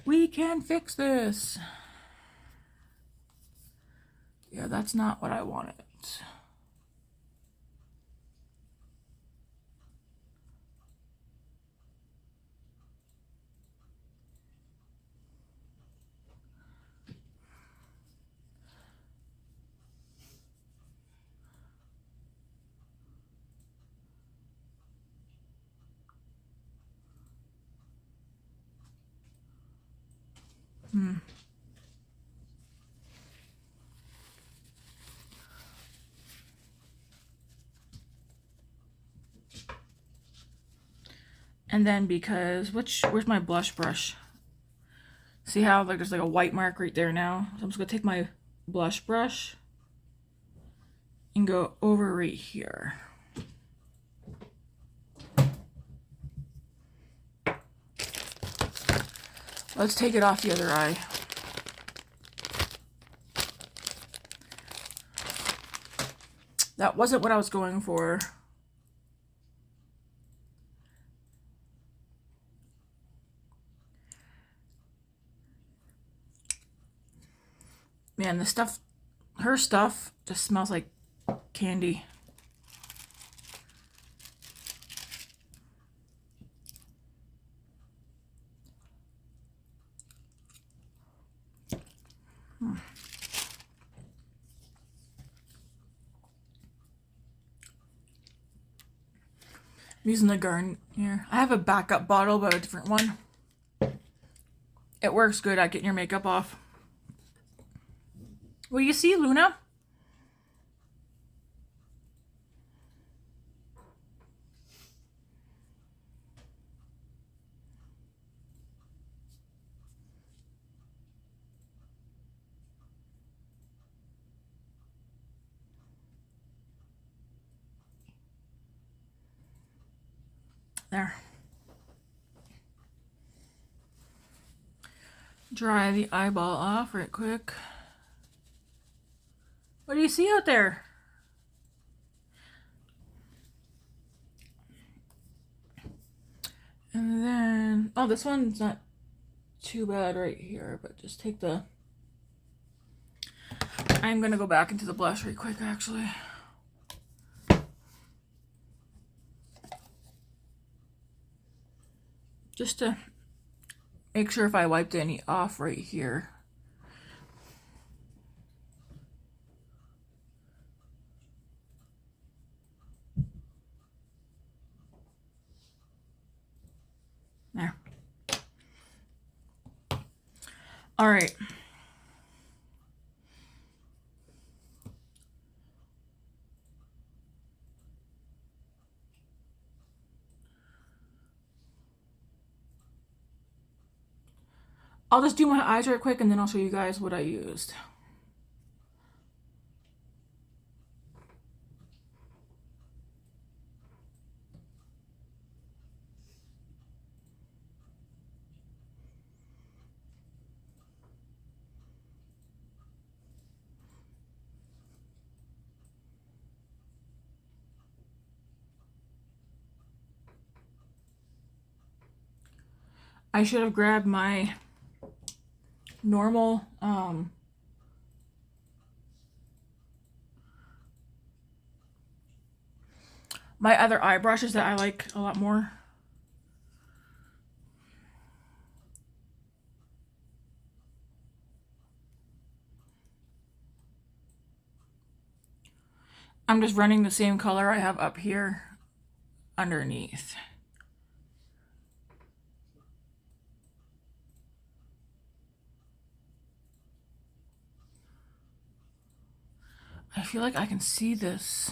We can fix this. Yeah, that's not what I wanted. And then because, where's my blush brush? See how like there's like a white mark right there now? So I'm just gonna take my blush brush and go over right here. Let's take it off the other eye. That wasn't what I was going for. Man, the stuff, her stuff just smells like candy. I'm using the Garnier. I have a backup bottle, but a different one. It works good at getting your makeup off. What do you see, Luna? There. Dry the eyeball off right quick. What do you see out there? And then, oh, this one's not too bad right here, but just take the, I'm gonna go back into the blush right quick actually. Just to make sure if I wiped any off right here. There. All right. I'll just do my eyes right quick and then I'll show you guys what I used. I should have grabbed my normal my other eye brushes that I like a lot more. I'm just running the same color I have up here underneath. I feel like I can see this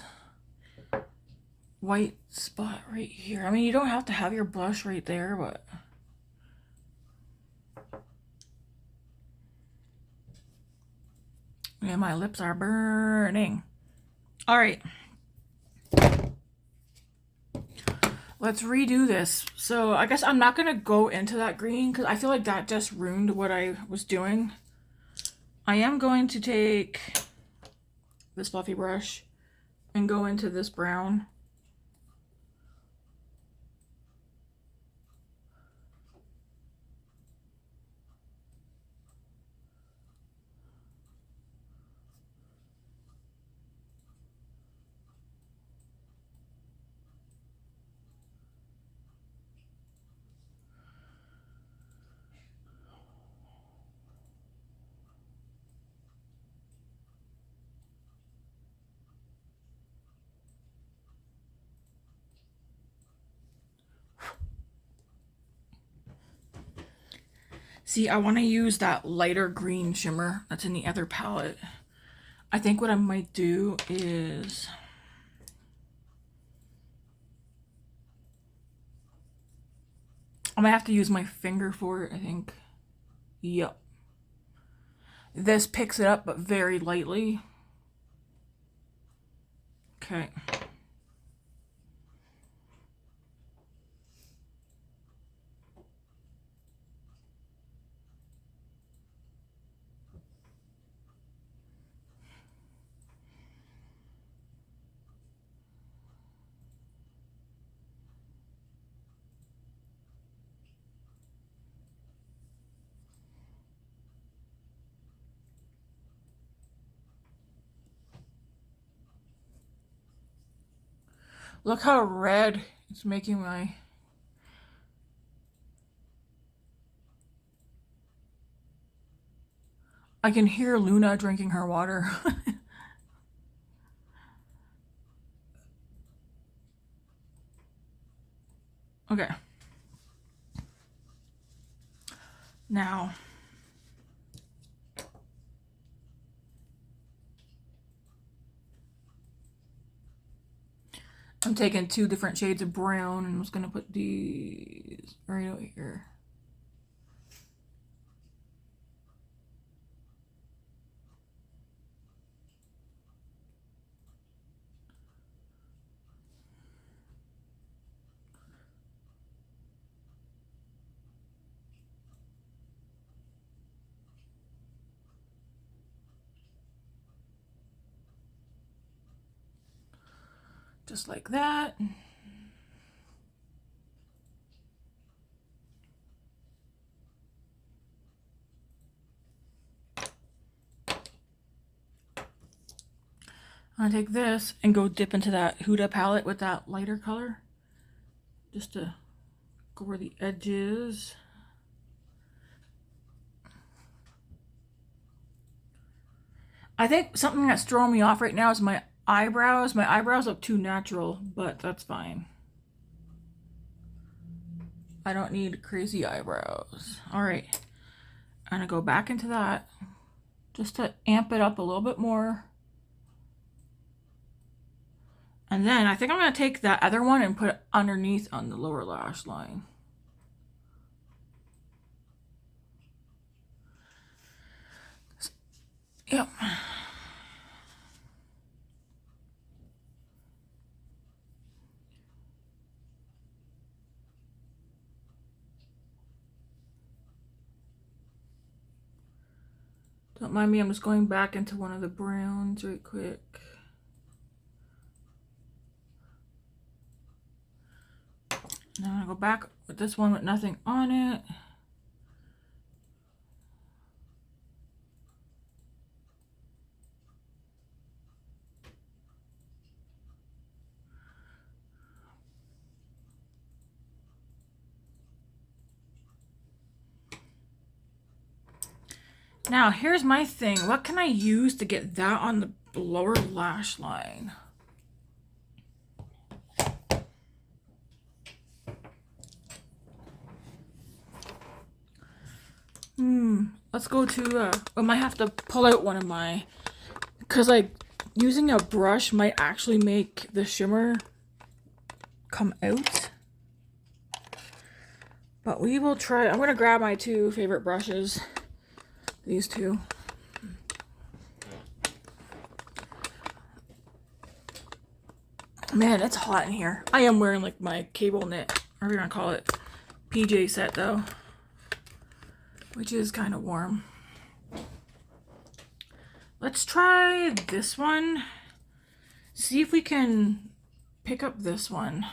white spot right here. I mean, you don't have to have your blush right there, but yeah, my lips are burning. All right. Let's redo this. So I guess I'm not going to go into that green because I feel like that just ruined what I was doing. I am going to take this fluffy brush and go into this brown. See, I want to use that lighter green shimmer that's in the other palette. I think what I might do is I might have to use my finger for it, I think. Yep. This picks it up, but very lightly. Okay. Look how red it's making my... I can hear Luna drinking her water. Okay. Now, I'm taking 2 different shades of brown and I'm just going to put these right over here. Just like that. I'm gonna take this and go dip into that Huda palette with that lighter color. Just to go where the edge is. I think something that's throwing me off right now is my eyebrows. My eyebrows look too natural, but that's fine. I don't need crazy eyebrows. All right, I'm gonna go back into that just to amp it up a little bit more. And then I think I'm gonna take that other one and put it underneath on the lower lash line. Yep. Don't mind me, I'm just going back into one of the browns right quick. Now I'm gonna go back with this one with nothing on it. Now, here's my thing. What can I use to get that on the lower lash line? Let's go to, I might have to pull out one of my, because like using a brush might actually make the shimmer come out. But we will try. I'm going to grab my 2 favorite brushes. These 2. Man, it's hot in here. I am wearing like my cable knit, whatever you want to call it, PJ set though, which is kind of warm. Let's try this one. See if we can pick up this one.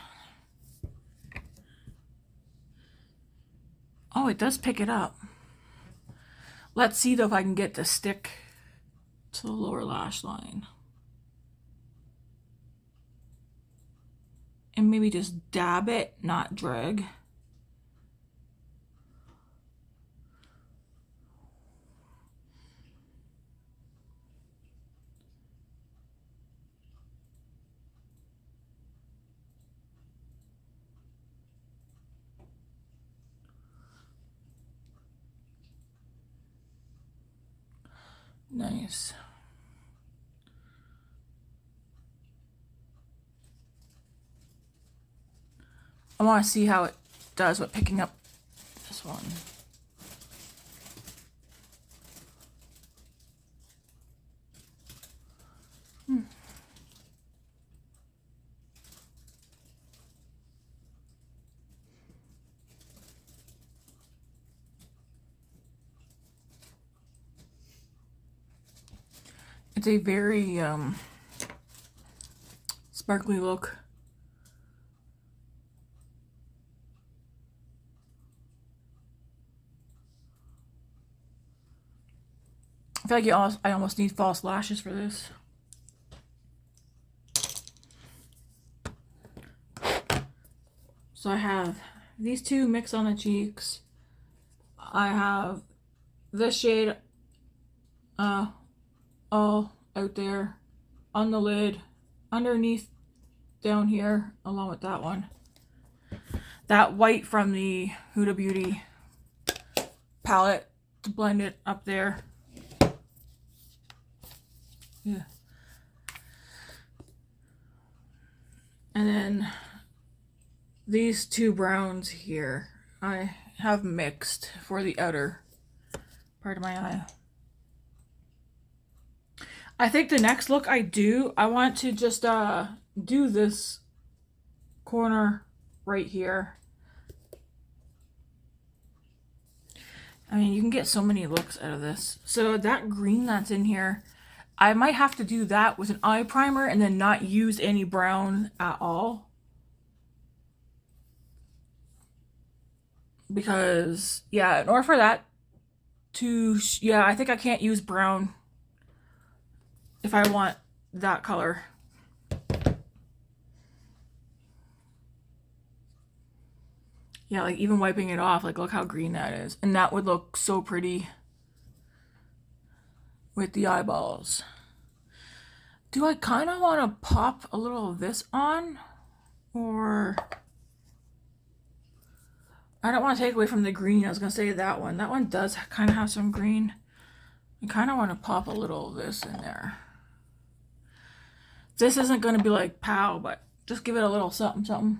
Oh, it does pick it up. Let's see though if I can get the stick to the lower lash line. And maybe just dab it, not drag. Nice. I want to see how it does with picking up this one. It's a very sparkly look. I feel like I almost need false lashes for this. So I have these two mixed on the cheeks. I have this shade all out there on the lid, underneath down here, along with that one. That white from the Huda Beauty palette to blend it up there. Yeah. And then these two browns here I have mixed for the outer part of my eye. I think the next look I want to just do this corner right here. I mean, you can get so many looks out of this. So that green that's in here, I might have to do that with an eye primer and then not use any brown at all. Because, yeah, in order for that to, yeah, I think I can't use brown if I want that color. Yeah, like even wiping it off, like look how green that is. And that would look so pretty with the eyeballs. Do I kind of want to pop a little of this on? Or I don't want to take away from the green. I was going to say that one. That one does kind of have some green. I kind of want to pop a little of this in there. This isn't going to be like pow, but just give it a little something, something.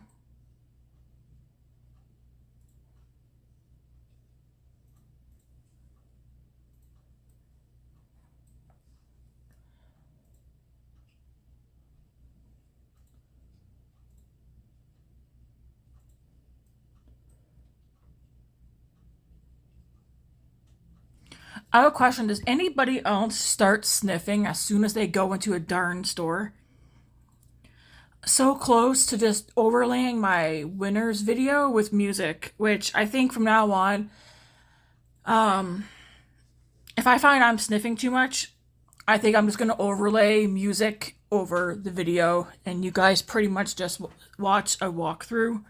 I have a question. Does anybody else start sniffing as soon as they go into a darn store? So close to just overlaying my winners video with music, which I think from now on, if I find I'm sniffing too much, I think I'm just going to overlay music over the video and you guys pretty much just watch a walkthrough,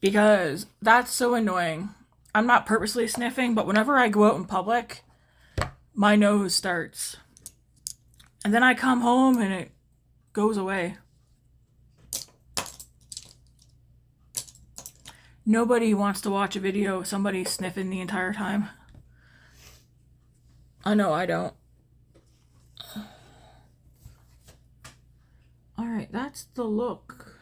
because that's so annoying. I'm not purposely sniffing, but whenever I go out in public, my nose starts. And then I come home and it goes away. Nobody wants to watch a video of somebody sniffing the entire time. I know I don't. Alright, that's the look.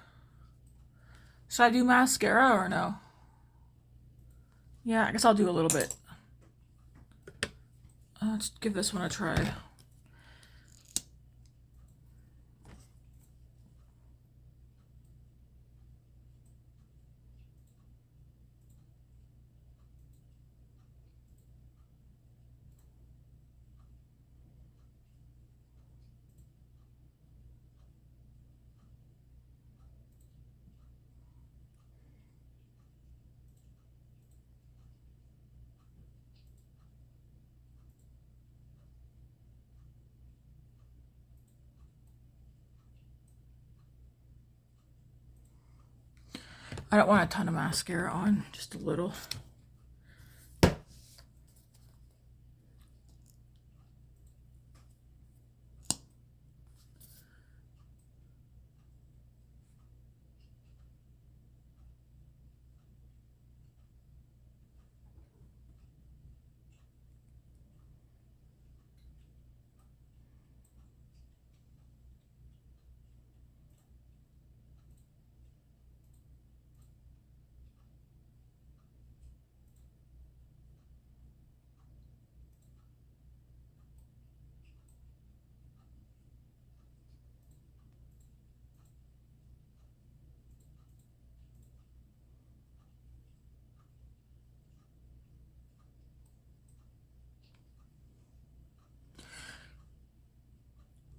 Should I do mascara or no? Yeah, I guess I'll do a little bit. Let's give this one a try. I don't want a ton of mascara on, just a little.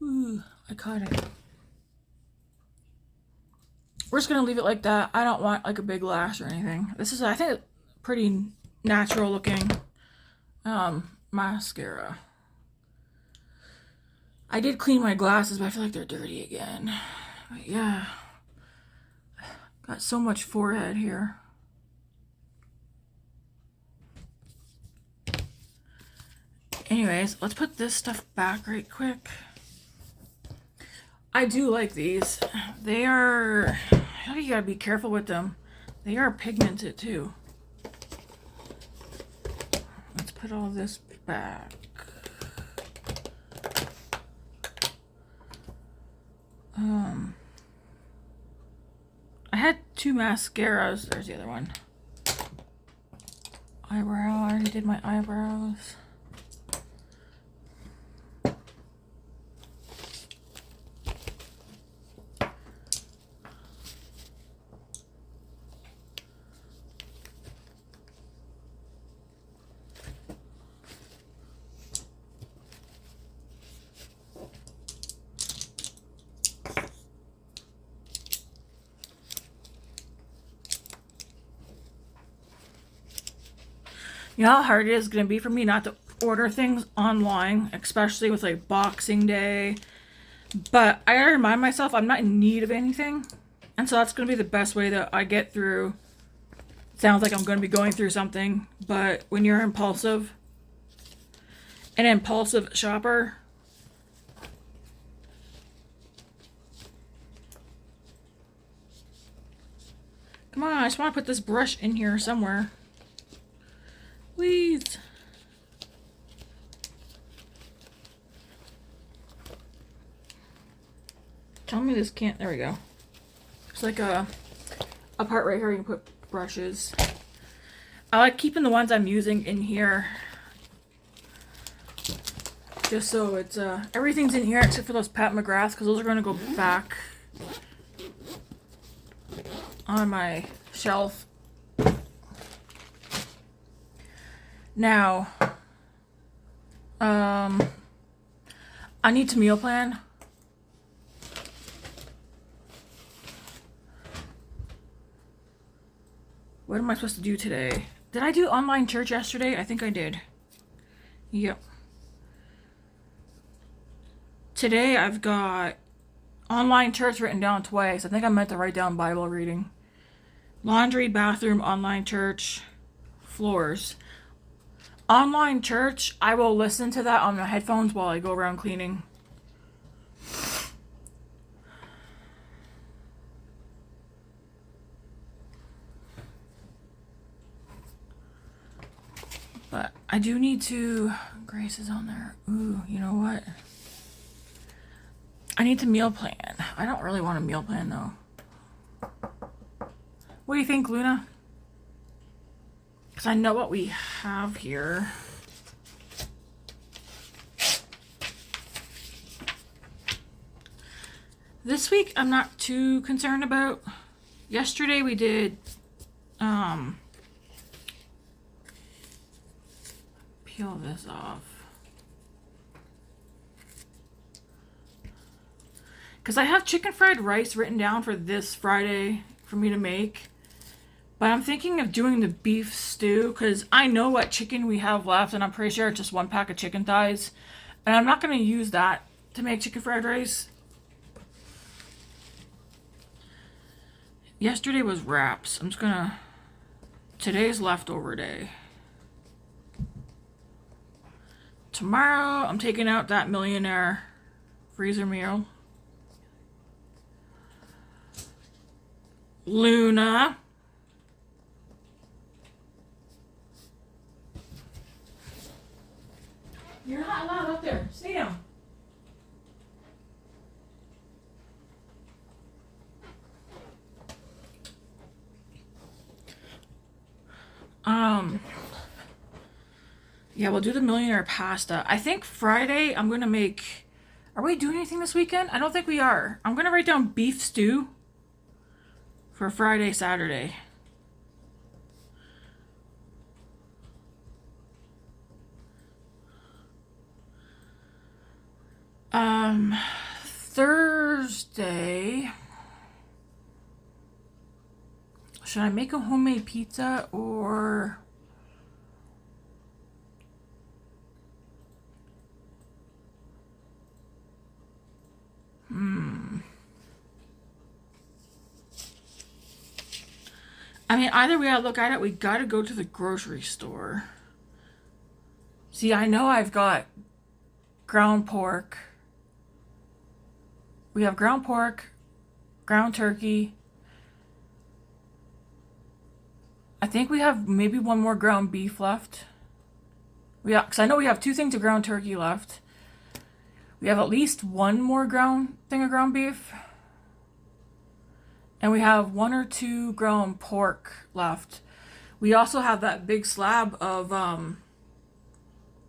Ooh, I caught it. We're just gonna leave it like that. I don't want like a big lash or anything. This is, I think, pretty natural looking mascara. I did clean my glasses, but I feel like they're dirty again. But yeah. Got so much forehead here. Anyways, let's put this stuff back right quick. I do like these. They are, you gotta be careful with them. They are pigmented too. Let's put all this back. I had 2 mascaras. There's the other one. Eyebrow. I already did my eyebrows. You know how hard it is going to be for me not to order things online, especially with like Boxing Day. But I gotta remind myself I'm not in need of anything. And so that's going to be the best way that I get through. Sounds like I'm going to be going through something. But when you're impulsive, an impulsive shopper, come on, I just want to put this brush in here somewhere. Please. Tell me this can't. There we go. There's like a part right here you can put brushes. I like keeping the ones I'm using in here. Just so it's everything's in here except for those Pat McGraths, because those are going to go back on my shelf. Now, I need to meal plan. What am I supposed to do today? Did I do online church yesterday? I think I did. Yep. Today I've got online church written down twice. I think I meant to write down Bible reading. Laundry, bathroom, online church, floors. Online church, I will listen to that on my headphones while I go around cleaning. But I do need to... Grace is on there. Ooh, you know what? I need to meal plan. I don't really want a meal plan though. What do you think, Luna? Because I know what we have here. This week, I'm not too concerned about. Yesterday, we did peel this off. Because I have chicken fried rice written down for this Friday for me to make. But I'm thinking of doing the beef stew because I know what chicken we have left, and I'm pretty sure it's just 1 pack of chicken thighs. And I'm not going to use that to make chicken fried rice. Yesterday was wraps. I'm just going to... Today's leftover day. Tomorrow, I'm taking out that Millionaire freezer meal. Luna. You're not allowed up there. Stay down. Yeah, we'll do the Millionaire pasta. I think Friday I'm gonna make... Are we doing anything this weekend? I don't think we are. I'm gonna write down beef stew for Friday, Saturday. Thursday. Should I make a homemade pizza or... I mean, either way I look at it, we gotta go to the grocery store. See, I know I've got ground pork. We have ground pork, ground turkey. I think we have maybe one more ground beef left. Because I know we have 2 things of ground turkey left. We have at least one more thing of ground beef. And we have 1 or 2 ground pork left. We also have that big slab of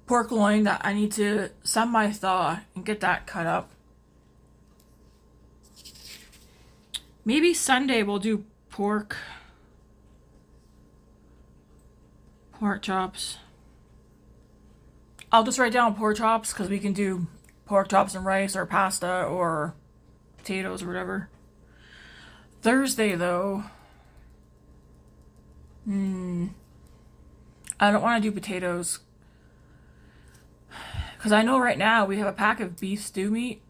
pork loin that I need to semi-thaw and get that cut up. Maybe Sunday we'll do pork chops. I'll just write down pork chops because we can do pork chops and rice or pasta or potatoes or whatever. Thursday though, I don't want to do potatoes because I know right now we have a pack of beef stew meat.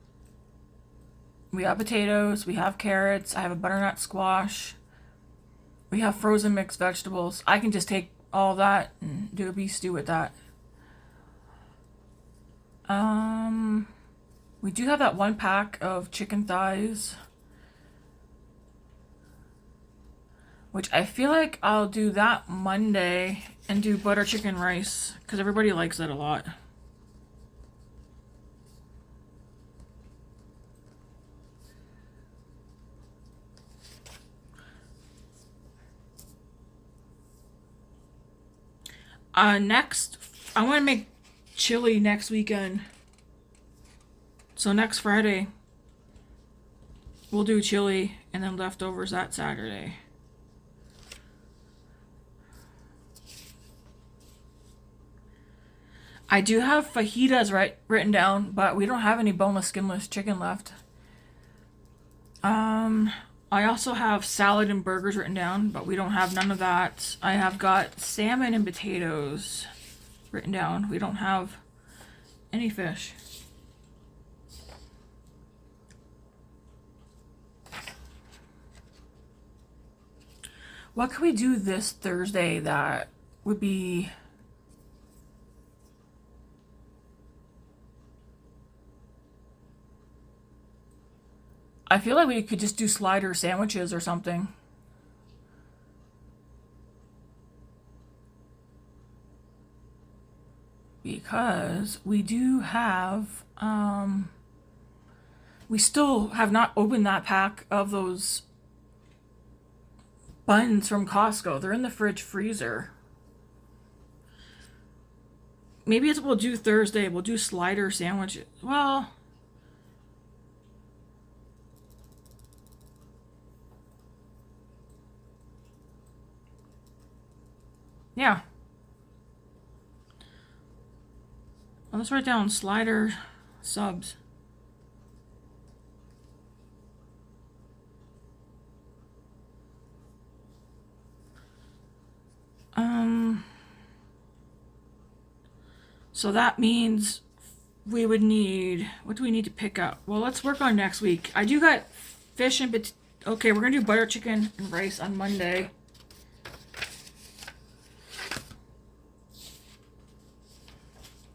We have potatoes, we have carrots, I have a butternut squash, we have frozen mixed vegetables. I can just take all that and do a beef stew with that. We do have that 1 pack of chicken thighs, which I feel like I'll do that Monday and do butter chicken rice because everybody likes that a lot. Next, I want to make chili next weekend. So next Friday, we'll do chili and then leftovers that Saturday. I do have fajitas written down, but we don't have any boneless, skinless chicken left. I also have salad and burgers written down, but we don't have none of that. I have got salmon and potatoes written down. We don't have any fish. What can we do this Thursday that would be... I feel like we could just do slider sandwiches or something. Because we do have, we still have not opened that pack of those buns from Costco. They're in the fridge freezer. Maybe it's what we'll do Thursday. We'll do slider sandwiches. Well... yeah. Well, let's write down slider subs. So that means we would need, what do we need to pick up? Well, let's work on next week. I do got fish and okay, we're gonna do butter chicken and rice on Monday.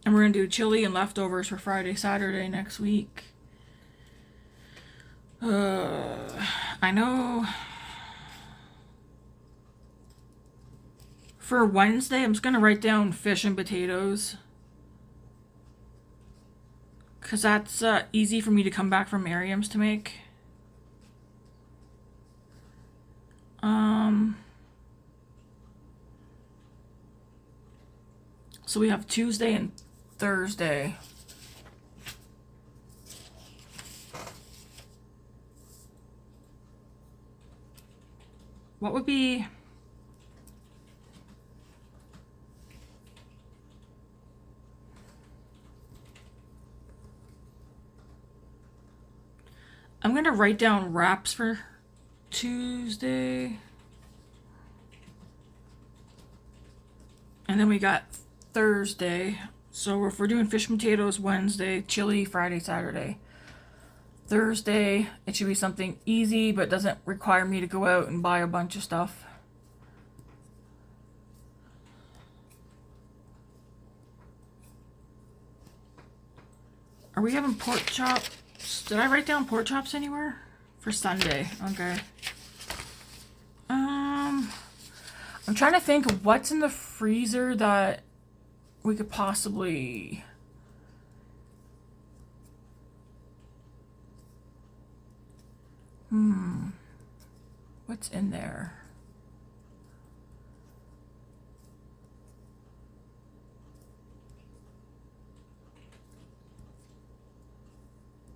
And we're going to do chili and leftovers for Friday, Saturday next week. I know. For Wednesday, I'm just going to write down fish and potatoes. Because that's easy for me to come back from Miriam's to make. So we have Tuesday and Thursday. What would be... I'm going to write down wraps for Tuesday. And then we got Thursday. So if we're doing fish and potatoes Wednesday, chili Friday, Saturday. Thursday, it should be something easy but doesn't require me to go out and buy a bunch of stuff. Are we having pork chops? Did I write down pork chops anywhere? For Sunday. Okay. I'm trying to think of what's in the freezer that we could possibly... What's in there?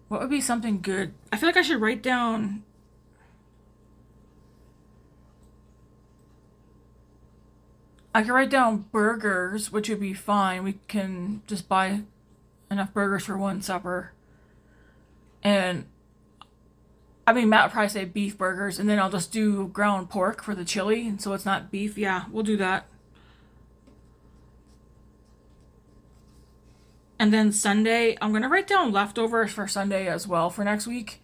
What would be something good? I feel like I should write down... I could write down burgers, which would be fine. We can just buy enough burgers for one supper. And, I mean, Matt would probably say beef burgers, and then I'll just do ground pork for the chili, and so it's not beef. Yeah, we'll do that. And then Sunday, I'm going to write down leftovers for Sunday as well for next week.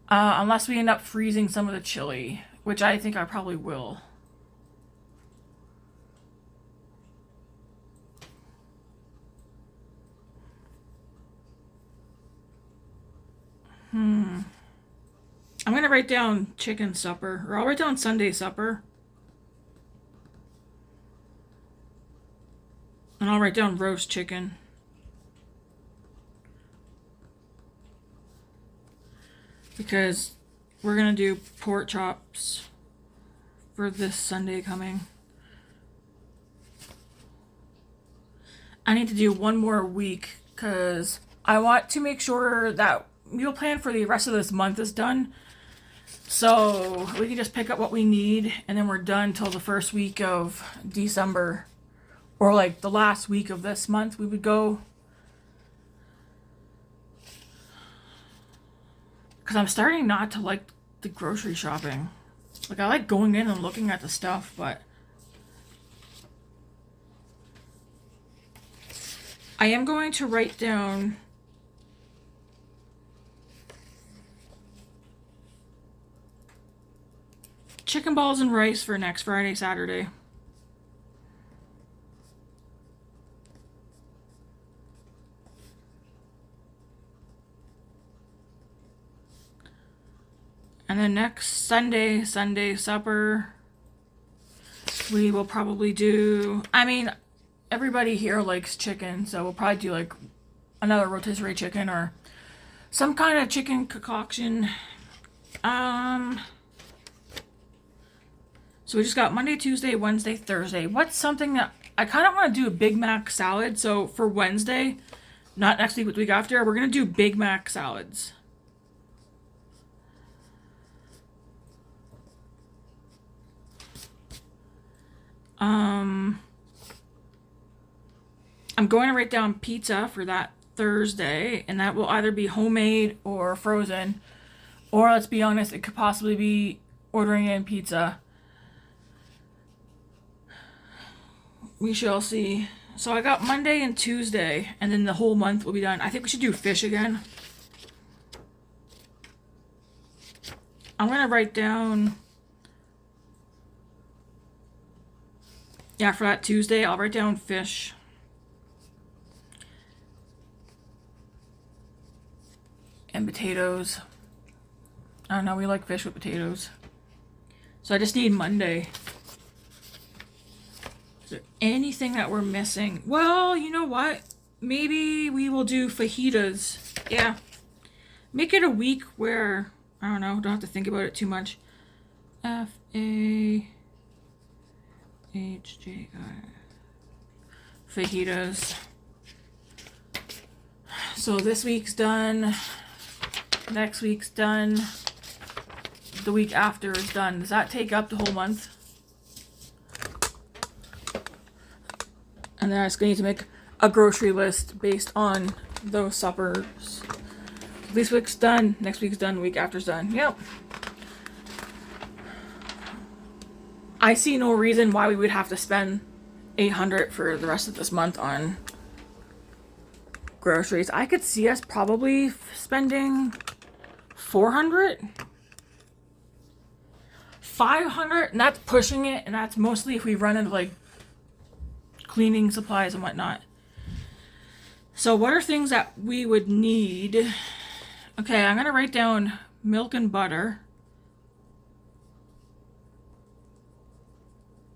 Unless we end up freezing some of the chili, which I think I probably will. I'm going to write down chicken supper, or I'll write down Sunday supper. And I'll write down roast chicken. Because we're going to do pork chops for this Sunday coming. I need to do one more week because I want to make sure that meal plan for the rest of this month is done. So we can just pick up what we need and then we're done till the first week of December. Or like the last week of this month we would go. Because I'm starting not to like the grocery shopping. Like I like going in and looking at the stuff, but I am going to write down chicken balls and rice for next Friday, Saturday. And then next Sunday supper, we will probably do, I mean, everybody here likes chicken, so we'll probably do like another rotisserie chicken or some kind of chicken concoction. So we just got Monday, Tuesday, Wednesday, Thursday. What's something that I kind of want to do a Big Mac salad. So for Wednesday, not next week, but the week after, we're going to do Big Mac salads. I'm going to write down pizza for that Thursday, and that will either be homemade or frozen, or let's be honest, it could possibly be ordering in pizza. We shall see. So I got Monday and Tuesday, and then the whole month will be done. I think we should do fish again. I'm going to write down... Yeah, for that Tuesday, I'll write down fish. And potatoes. I don't know, we like fish with potatoes. So I just need Monday. Is there anything that we're missing? Well, you know what? Maybe we will do fajitas. Yeah. Make it a week where, I don't know, don't have to think about it too much. F-A... H-J-I. Fajitas. So this week's done. Next week's done. The week after is done. Does that take up the whole month? And then I just need to make a grocery list based on those suppers. This week's done. Next week's done. The week after's done. Yep. I see no reason why we would have to spend $800 for the rest of this month on groceries. I could see us probably spending $400, $500, and that's pushing it, and that's mostly if we run into like cleaning supplies and whatnot. So what are things that we would need? Okay, I'm gonna write down milk and butter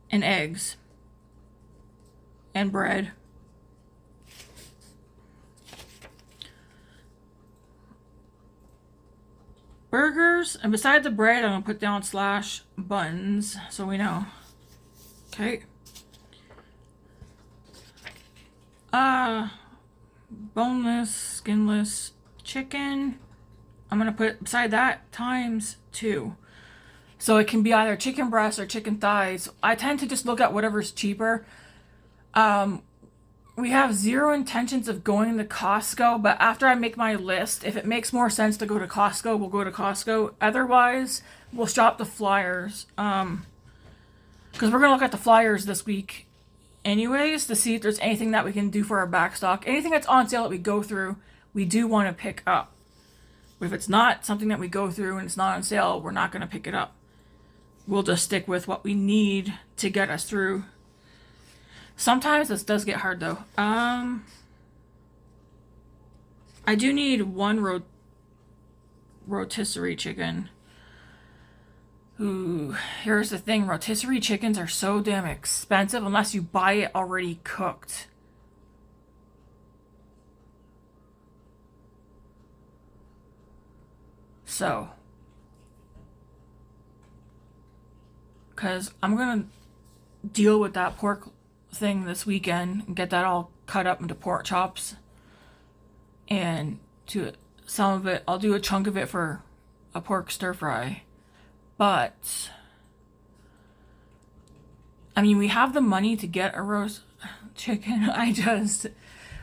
and eggs and bread. Burgers, and beside the bread, I'm gonna put down / buns, so we know. Okay. Boneless, skinless chicken. I'm gonna put beside that ×2. So it can be either chicken breast or chicken thighs. I tend to just look at whatever's cheaper. We have zero intentions of going to Costco, but after I make my list, if it makes more sense to go to Costco, we'll go to Costco. Otherwise, we'll shop the flyers. Because we're going to look at the flyers this week anyways to see if there's anything that we can do for our back stock. Anything that's on sale that we go through, we do want to pick up. But if it's not something that we go through and it's not on sale, we're not going to pick it up. We'll just stick with what we need to get us through. Sometimes this does get hard though. I do need one rotisserie chicken. Ooh, here's the thing. Rotisserie chickens are so damn expensive unless you buy it already cooked. So, because I'm going to deal with that pork thing this weekend and get that all cut up into pork chops, and to some of it I'll do a chunk of it for a pork stir fry. But I mean, we have the money to get a roast chicken.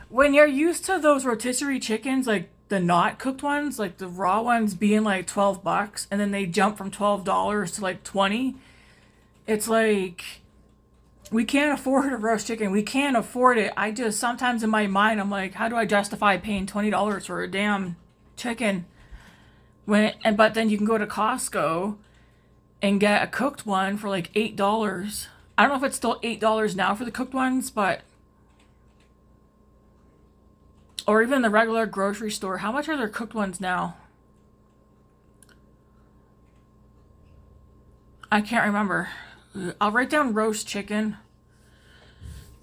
When you're used to those rotisserie chickens, like the not cooked ones, like the raw ones being like $12, and then they jump from $12 to like $20, it's like, we can't afford a roast chicken. We can't afford it. I just, sometimes in my mind, I'm like, how do I justify paying $20 for a damn chicken? But then you can go to Costco and get a cooked one for like $8. I don't know if it's still $8 now for the cooked ones, but, or even the regular grocery store. How much are their cooked ones now? I can't remember. I'll write down roast chicken.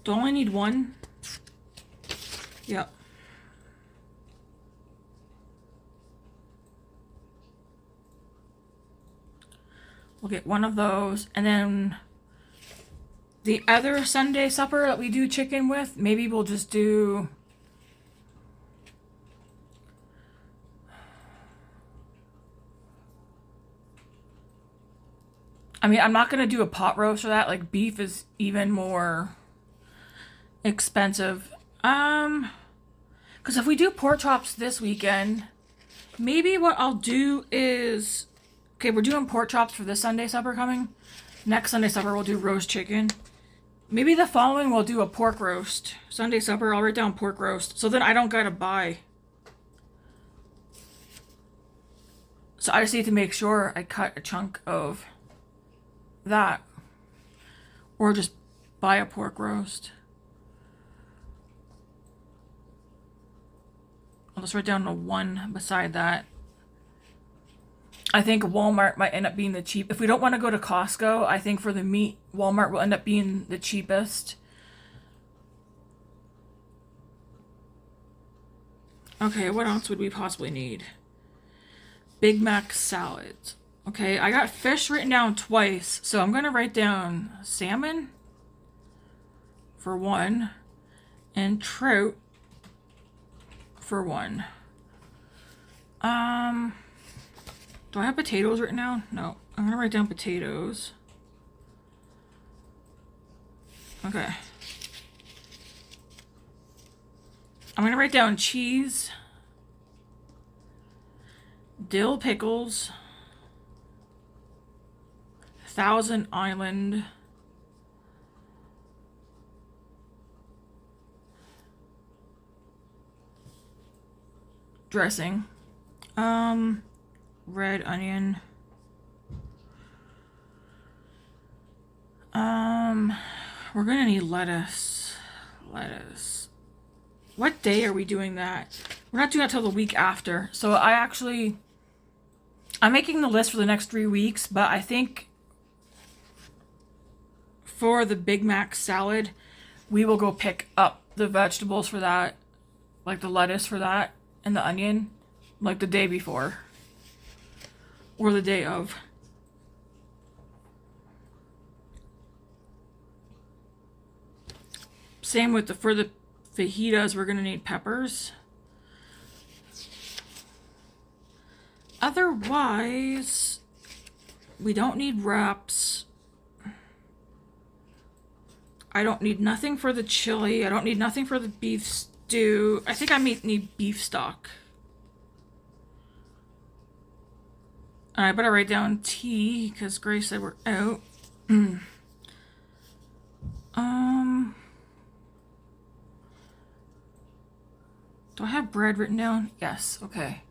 Do I only need one? Yep. We'll get one of those. And then the other Sunday supper that we do chicken with, maybe we'll just do... I mean, I'm not going to do a pot roast for that. Like, beef is even more expensive. Because if we do pork chops this weekend, maybe what I'll do is... Okay, we're doing pork chops for this Sunday supper coming. Next Sunday supper, we'll do roast chicken. Maybe the following, we'll do a pork roast. Sunday supper, I'll write down pork roast. So then I don't gotta buy. So I just need to make sure I cut a chunk of that, or just buy a pork roast. I'll just write down a 1 beside that. I think Walmart might end up being the cheap. If we don't want to go to Costco, I think for the meat, Walmart will end up being the cheapest. Okay, what else would we possibly need? Big Mac salad. Okay, I got fish written down twice, so I'm going to write down salmon for 1 and trout for 1. Do I have potatoes written down? No. I'm going to write down potatoes. Okay. I'm going to write down cheese, dill pickles, Thousand Island, dressing, red onion, we're gonna need lettuce. what day are we doing that? We're not doing that till the week after. So I'm making the list for the next 3 weeks, but I think for the Big Mac salad, we will go pick up the vegetables for that, like the lettuce for that, and the onion, like the day before. Or the day of. Same with for the fajitas, we're gonna need peppers. Otherwise, we don't need wraps. I don't need nothing for the chili. I don't need nothing for the beef stew. I think I may need beef stock. I better write down tea because Grace said we're out. Do I have bread written down? Yes, okay.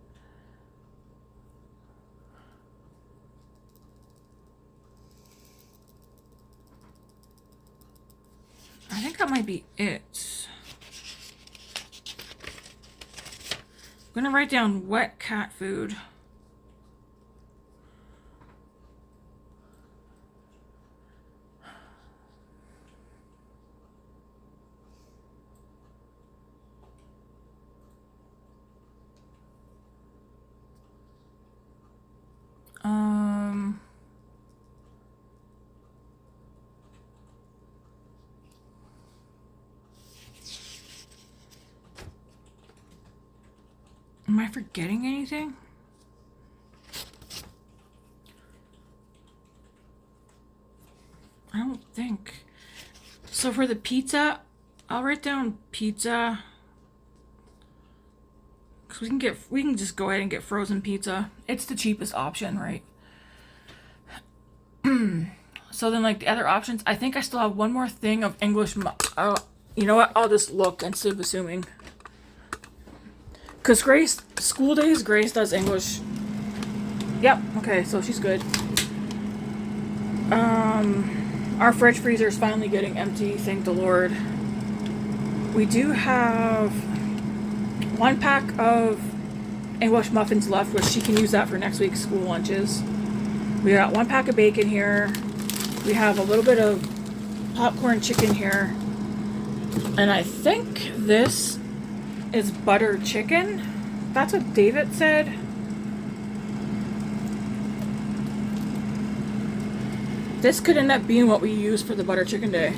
I think that might be it. I'm gonna write down wet cat food. Am I forgetting anything? I don't think. So for the pizza, I'll write down pizza. Cause we can just go ahead and get frozen pizza. It's the cheapest option, right? So then, like the other options, I think I still have one more thing of English. You know what? I'll just look instead of assuming. Cause school days, Grace does English. Yep. Okay, so she's good. Our fridge freezer is finally getting empty. Thank the Lord. We do have 1 pack of English muffins left, which she can use that for next week's school lunches. We got 1 pack of bacon here. We have a little bit of popcorn chicken here. And I think this is butter chicken. That's what David said. This could end up being what we use for the butter chicken day.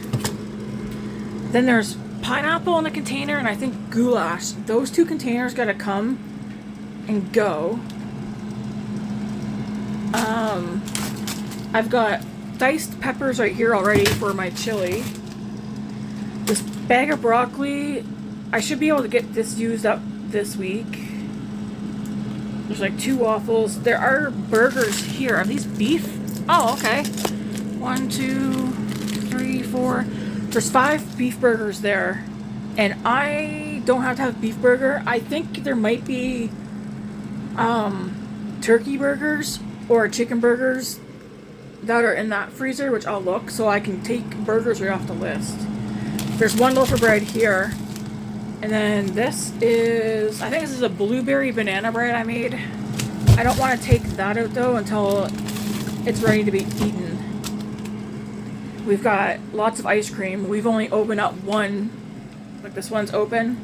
Then there's pineapple in the container and I think goulash. Those 2 containers gotta come and go. I've got diced peppers right here already for my chili. This bag of broccoli, I should be able to get this used up this week. There's like 2 waffles. There are burgers here. Are these beef? Oh, okay. 1, 2, 3, 4. There's 5 beef burgers there. And I don't have to have beef burger. I think there might be turkey burgers or chicken burgers that are in that freezer, which I'll look so I can take burgers right off the list. There's 1 loaf of bread here. And then this is, I think this is a blueberry banana bread I made. I don't want to take that out though until it's ready to be eaten. We've got lots of ice cream. We've only opened up 1. Like this one's open.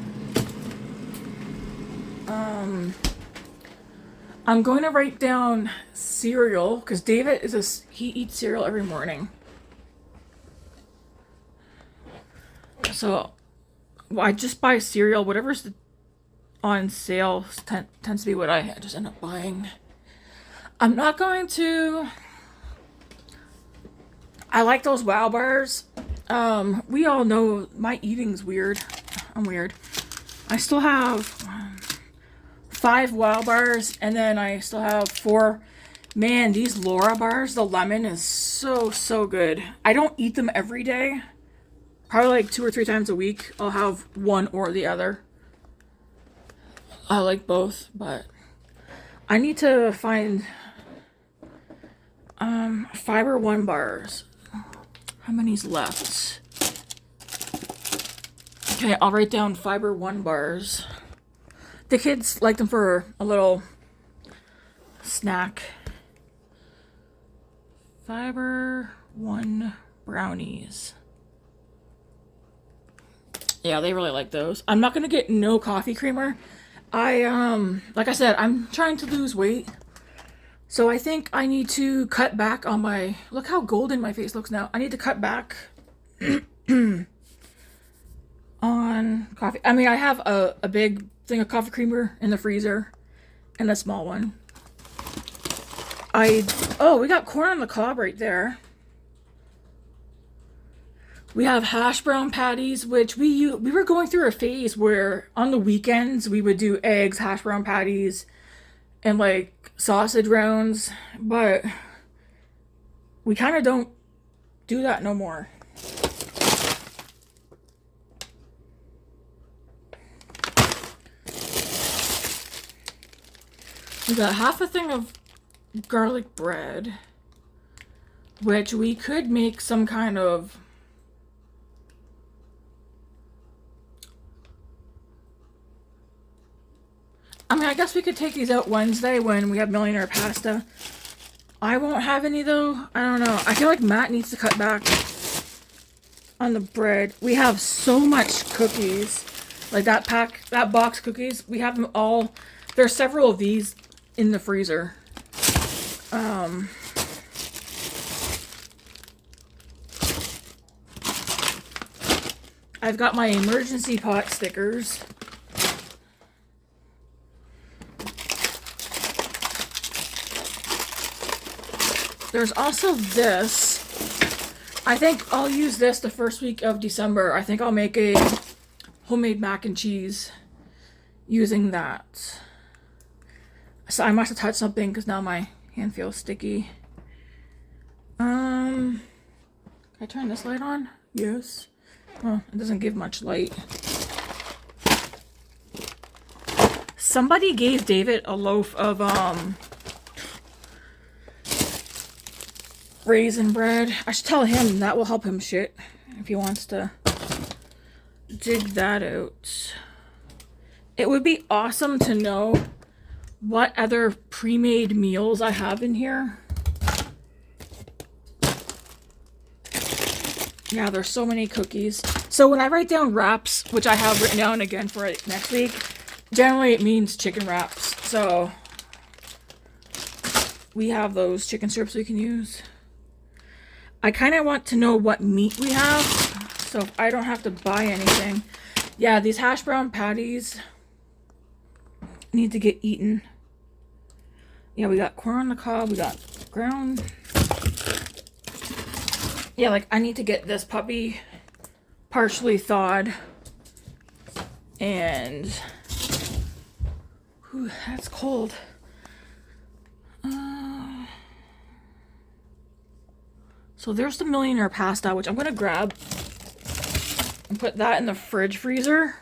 I'm going to write down cereal because David he eats cereal every morning. So I just buy cereal. Whatever's on sale tends to be what I just end up buying. I'm not going to. I like those Wow bars. We all know my eating's weird. I'm weird. I still have 5 Wow bars, and then I still have 4. Man, these Laura bars, the lemon is so good. I don't eat them every day. Probably like 2 or 3 times a week. I'll have one or the other. I like both, but I need to find Fiber One bars. How many's left? Okay, I'll write down Fiber One bars. The kids like them for a little snack. Fiber One brownies. Yeah, they really like those. I'm not gonna get no coffee creamer. Like I said, I'm trying to lose weight. So I think I need to cut back on my, look how golden my face looks now. I need to cut back on coffee. I mean, I have a big thing of coffee creamer in the freezer and a small one. Oh, we got corn on the cob right there. We have hash brown patties, which we were going through a phase where on the weekends we would do eggs, hash brown patties, and like sausage rounds, but we kind of don't do that no more. We got half a thing of garlic bread, which we could make some kind of I mean, I guess we could take these out Wednesday when we have millionaire pasta. I won't have any though. I don't know. I feel like Matt needs to cut back on the bread. We have so much cookies. Like that box cookies. We have them all. There's several of these in the freezer. I've got my emergency pot stickers. There's also this. I think I'll use this the first week of December. I think I'll make a homemade mac and cheese using that. So I must have touched something because now my hand feels sticky. Can I turn this light on? Yes. Oh, it doesn't give much light. Somebody gave David a loaf of raisin bread. I should tell him that will help him shit if he wants to dig that out. It would be awesome to know what other pre-made meals I have in here. Yeah, there's so many cookies. So when I write down wraps, which I have written down again for it next week, generally it means chicken wraps. So we have those chicken strips we can use. I kind of want to know what meat we have, so I don't have to buy anything. Yeah, these hash brown patties need to get eaten. Yeah, we got corn on the cob, we got ground. Yeah, like I need to get this puppy partially thawed. And whew, that's cold. So there's the millionaire pasta, which I'm gonna grab and put that in the fridge freezer.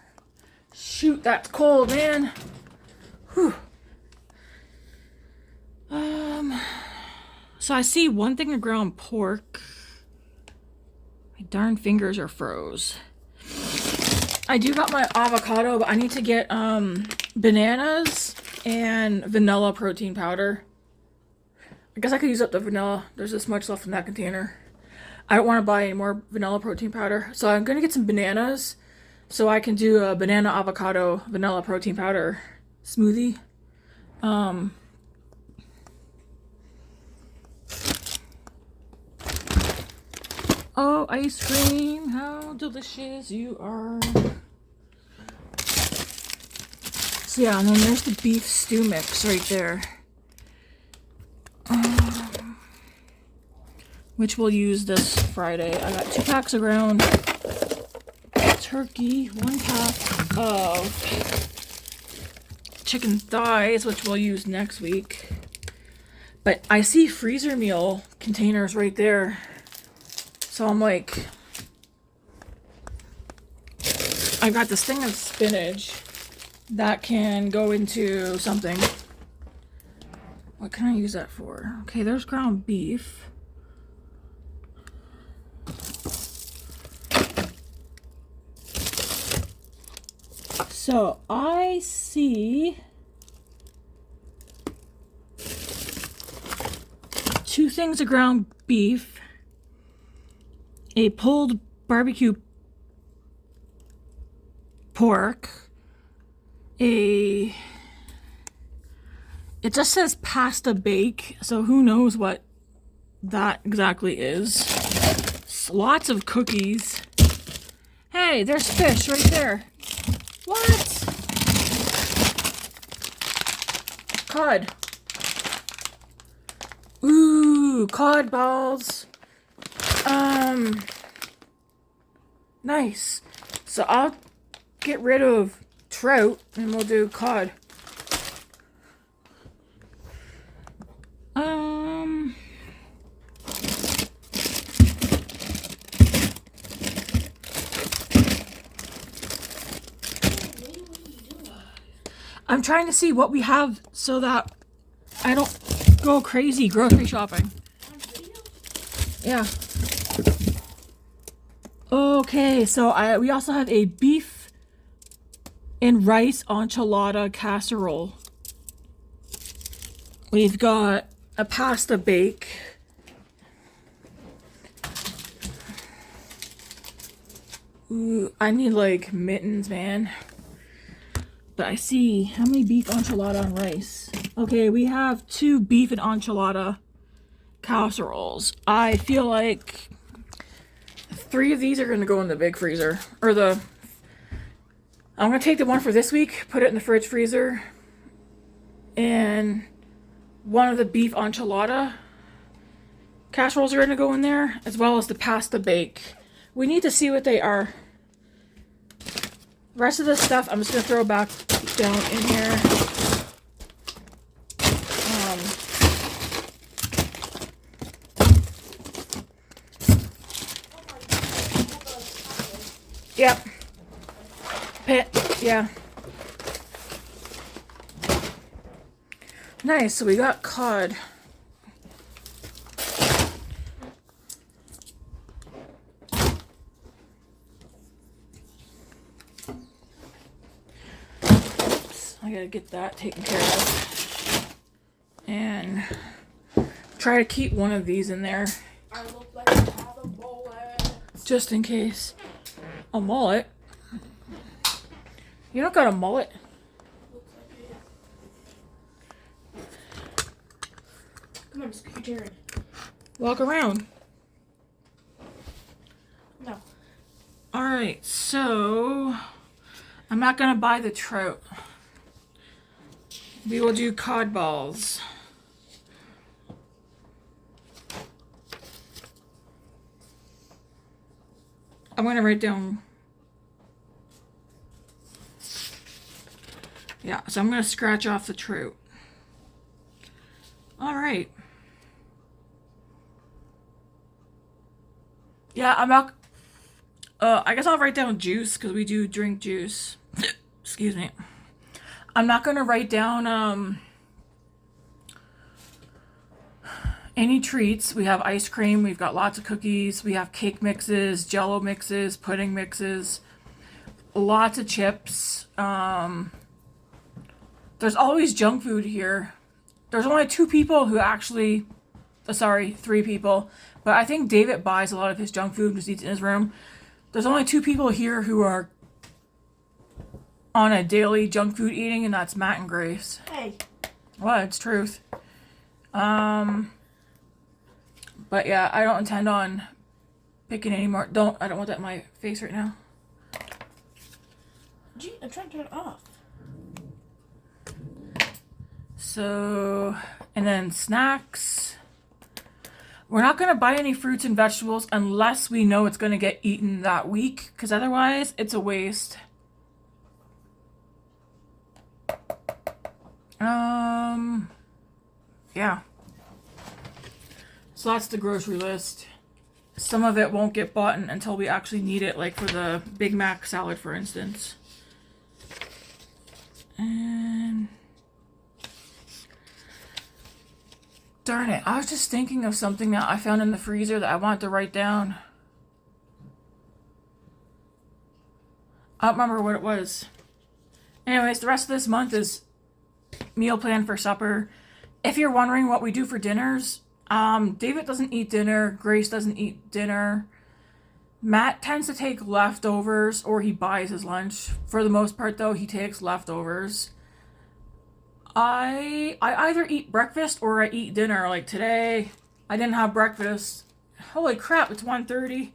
Shoot, that's cold, man. Whew. So I see one thing of ground pork. My darn fingers are froze. I do got my avocado, but I need to get bananas and vanilla protein powder. I guess I could use up the vanilla. There's this much left in that container. I don't want to buy any more vanilla protein powder. So I'm going to get some bananas so I can do a banana avocado vanilla protein powder smoothie. Oh, ice cream, how delicious you are. So yeah, and then there's the beef stew mix right there. Which we'll use this Friday. I got 2 packs of ground turkey, 1 pack of chicken thighs, which we'll use next week. But I see freezer meal containers right there. So I'm like, I've got this thing of spinach that can go into something. What can I use that for? Okay, there's ground beef. So I see 2 things of ground beef, a pulled barbecue pork, it just says pasta bake, so who knows what that exactly is. Lots of cookies. Hey, there's fish right there. What? Cod. Ooh, cod balls. Nice. So I'll get rid of trout and we'll do cod. I'm trying to see what we have so that I don't go crazy grocery shopping. Yeah. Okay, so we also have a beef and rice enchilada casserole. We've got a pasta bake. Ooh, I need like mittens, man. But I see how many beef enchilada and rice. Okay, we have 2 beef and enchilada casseroles. I feel like 3 of these are gonna go in the big freezer. I'm gonna take the one for this week, put it in the fridge freezer, and one of the beef enchilada casseroles are gonna go in there, as well as the pasta bake. We need to see what they are. The rest of this stuff I'm just gonna throw back down in here. Yep. Pit. Yeah. Nice. So we got cod. I gotta get that taken care of. And try to keep one of these in there. I look like I have a mullet. Just in case. A mullet? You don't got a mullet? Looks like it. Come on, scoot your turn. Walk around. No. Alright, so I'm not gonna buy the trout. We will do cod balls. I'm gonna write down. Yeah, so I'm gonna scratch off the trout. Alright. Yeah, I'm not. I guess I'll write down juice because we do drink juice. Excuse me. I'm not gonna write down any treats. We have ice cream. We've got lots of cookies. We have cake mixes, Jello mixes, pudding mixes, lots of chips. There's always junk food here. There's only 2 people who actually, sorry, 3 people, but I think David buys a lot of his junk food because he eats in his room. There's only 2 people here who are on a daily junk food eating, and that's Matt and Grace. Hey. Well, it's truth. But yeah, I don't intend on picking any more. I don't want that in my face right now. Gee, I'm trying to turn it off. So, and then snacks. We're not going to buy any fruits and vegetables unless we know it's going to get eaten that week, because otherwise it's a waste. Yeah. So that's the grocery list. Some of it won't get bought until we actually need it, like for the Big Mac salad, for instance. And darn it, I was just thinking of something that I found in the freezer that I wanted to write down. I don't remember what it was. Anyways, the rest of this month is meal plan for supper. If you're wondering what we do for dinners, David doesn't eat dinner. Grace doesn't eat dinner. Matt tends to take leftovers, or he buys his lunch. For the most part, though, he takes leftovers. I either eat breakfast or I eat dinner. Like today, I didn't have breakfast. Holy crap, it's 1:30.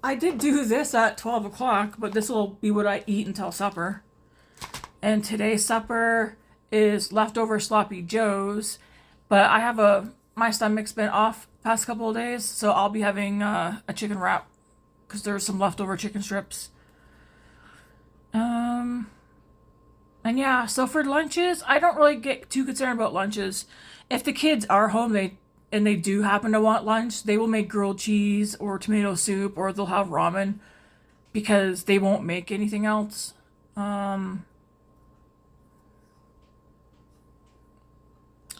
I did do this at 12 o'clock, but this will be what I eat until supper. And today's supper is leftover sloppy joes, but I have my stomach's been off past couple of days, so I'll be having a chicken wrap because there's some leftover chicken strips. And yeah, so for lunches, I don't really get too concerned about lunches. If the kids are home, they do happen to want lunch, they will make grilled cheese or tomato soup, or they'll have ramen because they won't make anything else.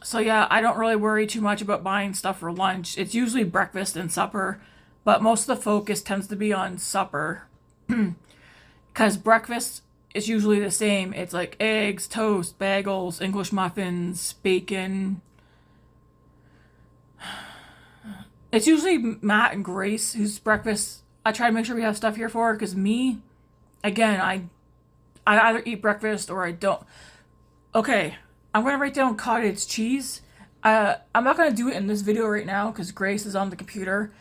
So yeah, I don't really worry too much about buying stuff for lunch. It's usually breakfast and supper, but most of the focus tends to be on supper. Because breakfast is usually the same. It's like eggs, toast, bagels, English muffins, bacon. It's usually Matt and Grace whose breakfast I try to make sure we have stuff here for, because me, again, I either eat breakfast or I don't. Okay, I'm going to write down cottage cheese. I'm not going to do it in this video right now because Grace is on the computer.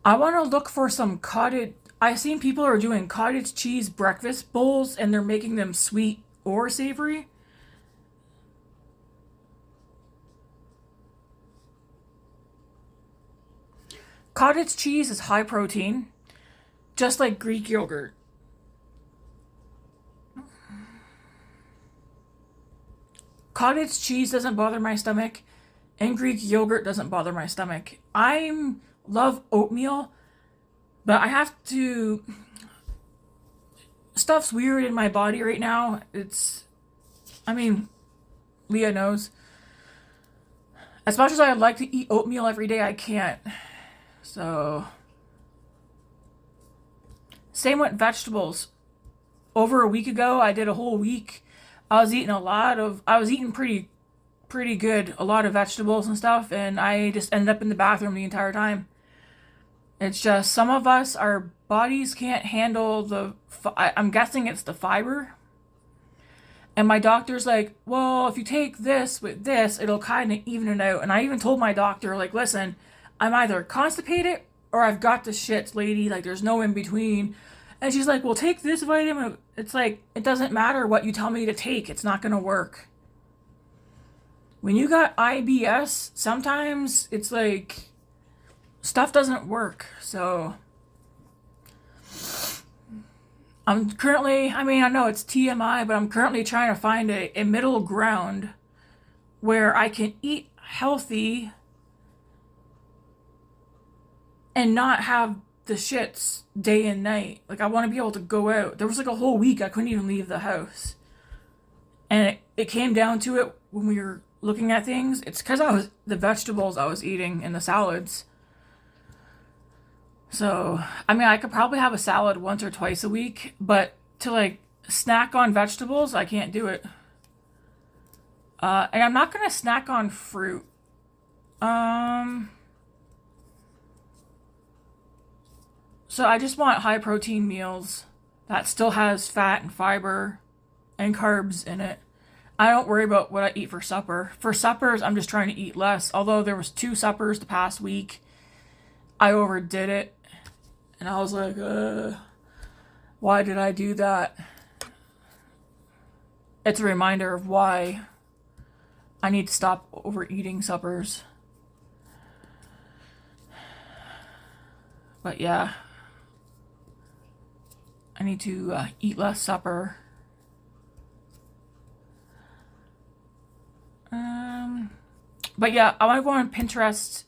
I want to look for some cottage... I've seen people are doing cottage cheese breakfast bowls and they're making them sweet or savory. Cottage cheese is high protein, just like Greek yogurt. Cottage cheese doesn't bother my stomach, and Greek yogurt doesn't bother my stomach. I love oatmeal, but I have to... Stuff's weird in my body right now. Leah knows. As much as I'd like to eat oatmeal every day, I can't. So... Same with vegetables. Over a week ago, I did a whole week. I was eating pretty good, a lot of vegetables and stuff, and I just ended up in the bathroom the entire time. It's just, some of us, our bodies can't handle I'm guessing it's the fiber. And my doctor's like, well, if you take this with this, it'll kind of even it out. And I even told my doctor, like, listen, I'm either constipated or I've got the shits, lady. Like, there's no in between. And she's like, well, take this vitamin. It's like, it doesn't matter what you tell me to take. It's not going to work. When you got IBS, sometimes it's like, stuff doesn't work. So, I'm currently, I know it's TMI, but I'm currently trying to find a middle ground where I can eat healthy and not have the shits day and night. Like, I want to be able to go out. There was like a whole week I couldn't even leave the house. And it came down to it when we were looking at things. It's because the vegetables I was eating and the salads. So, I could probably have a salad once or twice a week, but to like snack on vegetables, I can't do it. And I'm not going to snack on fruit. So I just want high protein meals that still has fat and fiber and carbs in it. I don't worry about what I eat for supper. For suppers, I'm just trying to eat less. Although there was 2 suppers the past week, I overdid it. And I was like, why did I do that? It's a reminder of why I need to stop overeating suppers. But yeah. I need to eat less supper. But yeah, I want to go on Pinterest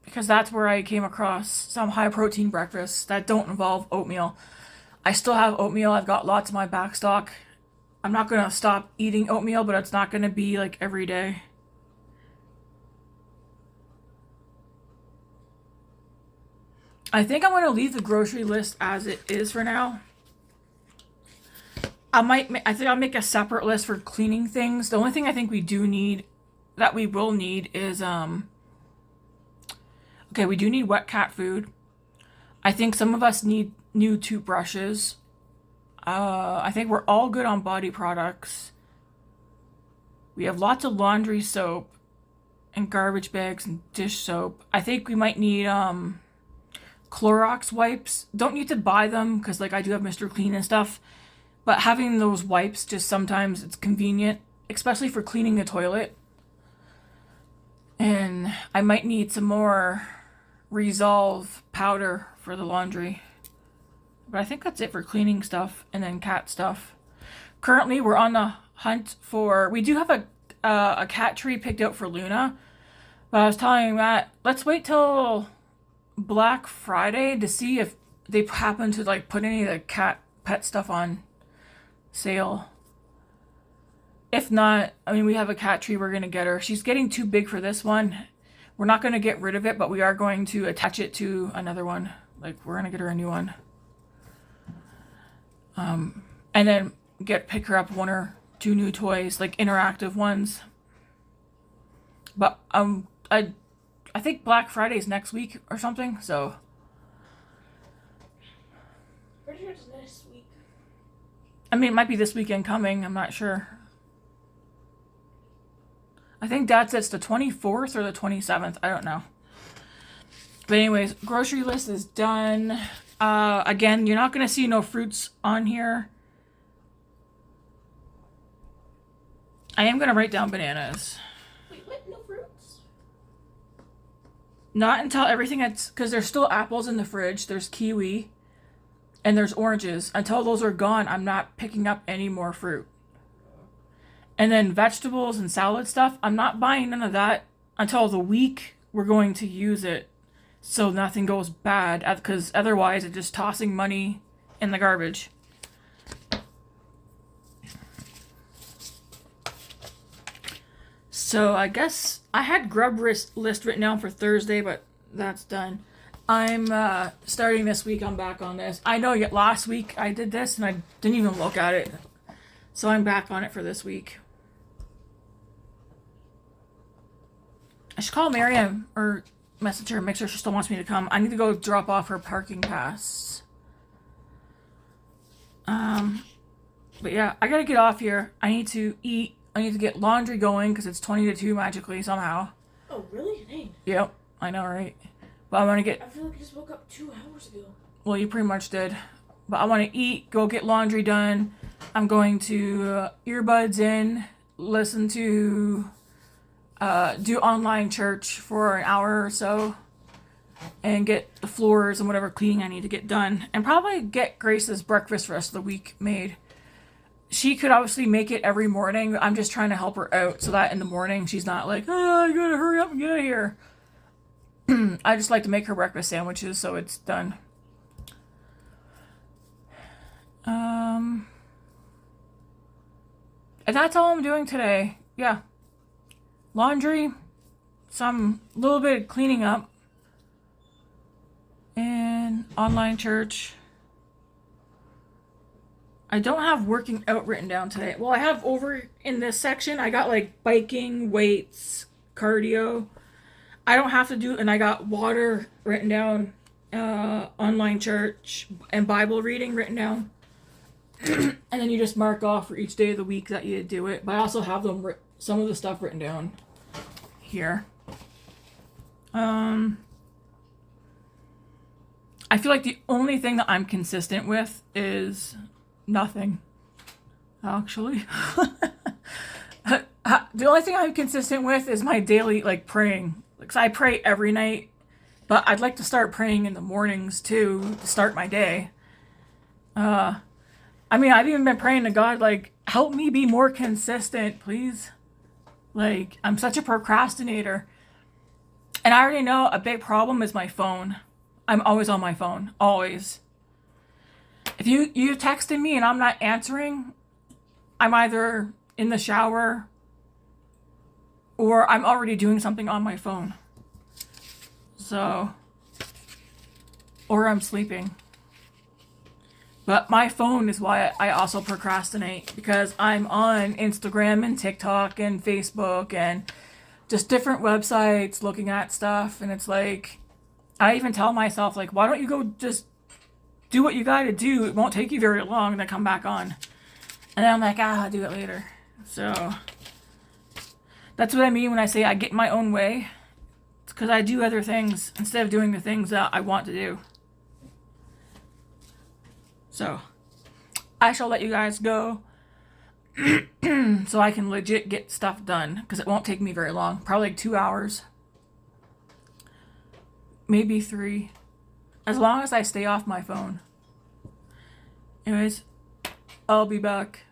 because that's where I came across some high protein breakfasts that don't involve oatmeal. I still have oatmeal. I've got lots of my back stock. I'm not going to stop eating oatmeal, but it's not going to be like every day. I think I'm going to leave the grocery list as it is for now. I think I'll make a separate list for cleaning things. The only thing I think we do need, that we will need is, okay, we do need wet cat food. I think some of us need new toothbrushes. I think we're all good on body products. We have lots of laundry soap and garbage bags and dish soap. I think we might need Clorox wipes. Don't need to buy them because like I do have Mr. Clean and stuff. But having those wipes, just sometimes it's convenient, especially for cleaning the toilet. And I might need some more Resolve powder for the laundry. But I think that's it for cleaning stuff and then cat stuff. Currently, we're on the hunt for... We do have a cat tree picked out for Luna. But I was telling Matt, let's wait till Black Friday to see if they happen to like put any of the cat pet stuff on sale. If not, I mean, we have a cat tree we're going to get her. She's getting too big for this one. We're not going to get rid of it, but we are going to attach it to another one. Like, we're going to get her a new one. And then pick her up 1 or 2 new toys, like interactive ones. But I think Black Friday's next week or something, so. Pretty sure it's next week. I mean, it might be this weekend coming, I'm not sure. I think Dad says the 24th or the 27th, I don't know. But anyways, grocery list is done. Again, you're not going to see no fruits on here. I am going to write down bananas. Wait, what? No fruits? Not until everything that's... Because there's still apples in the fridge. There's kiwi. And there's oranges. Until those are gone, I'm not picking up any more fruit. And then vegetables and salad stuff, I'm not buying none of that until the week we're going to use it. So nothing goes bad. Because otherwise, it's just tossing money in the garbage. So I guess I had grub list written down for Thursday, but that's done. I'm starting this week. I'm back on this. I know last week I did this and I didn't even look at it. So I'm back on it for this week. I should call Miriam or message her and make sure she still wants me to come. I need to go drop off her parking pass. But yeah, I gotta get off here. I need to eat. I need to get laundry going because it's 20 to 2 magically somehow. Oh, really? Dang. Yep, I know, right? But I want to get... I feel like I just woke up 2 hours ago. Well, you pretty much did. But I want to eat, go get laundry done. I'm going to earbuds in, listen to... do online church for an hour or so. And get the floors and whatever cleaning I need to get done. And probably get Grace's breakfast for the rest of the week made. She could obviously make it every morning. I'm just trying to help her out so that in the morning she's not like, oh, I gotta hurry up and get out of here. I just like to make her breakfast sandwiches so it's done. And that's all I'm doing today. Yeah. Laundry, some little bit of cleaning up, and online church. I don't have working out written down today. Well, I have over in this section, I got like biking, weights, cardio. I don't have to do, and I got water written down, online church, and Bible reading written down. And then you just mark off for each day of the week that you do it. But I also have them some of the stuff written down here. I feel like the only thing that I'm consistent with is nothing, actually. The only thing I'm consistent with is my daily, like, praying. Because I pray every night, but I'd like to start praying in the mornings, too, to start my day. I mean, I've even been praying to God, like, help me be more consistent, please. Like, I'm such a procrastinator. And I already know a big problem is my phone. I'm always on my phone. Always. If you texted me and I'm not answering, I'm either in the shower or I'm already doing something on my phone. So, or I'm sleeping. But my phone is why I also procrastinate, because I'm on Instagram and TikTok and Facebook and just different websites looking at stuff. And it's like, I even tell myself, like, why don't you go just do what you gotta do? It won't take you very long, and then come back on. And then I'm like, I'll do it later. So that's what I mean when I say I get in my own way. It's because I do other things instead of doing the things that I want to do. So I shall let you guys go so I can legit get stuff done, because it won't take me very long. Probably like 2 hours. Maybe 3. As long as I stay off my phone. Anyways, I'll be back.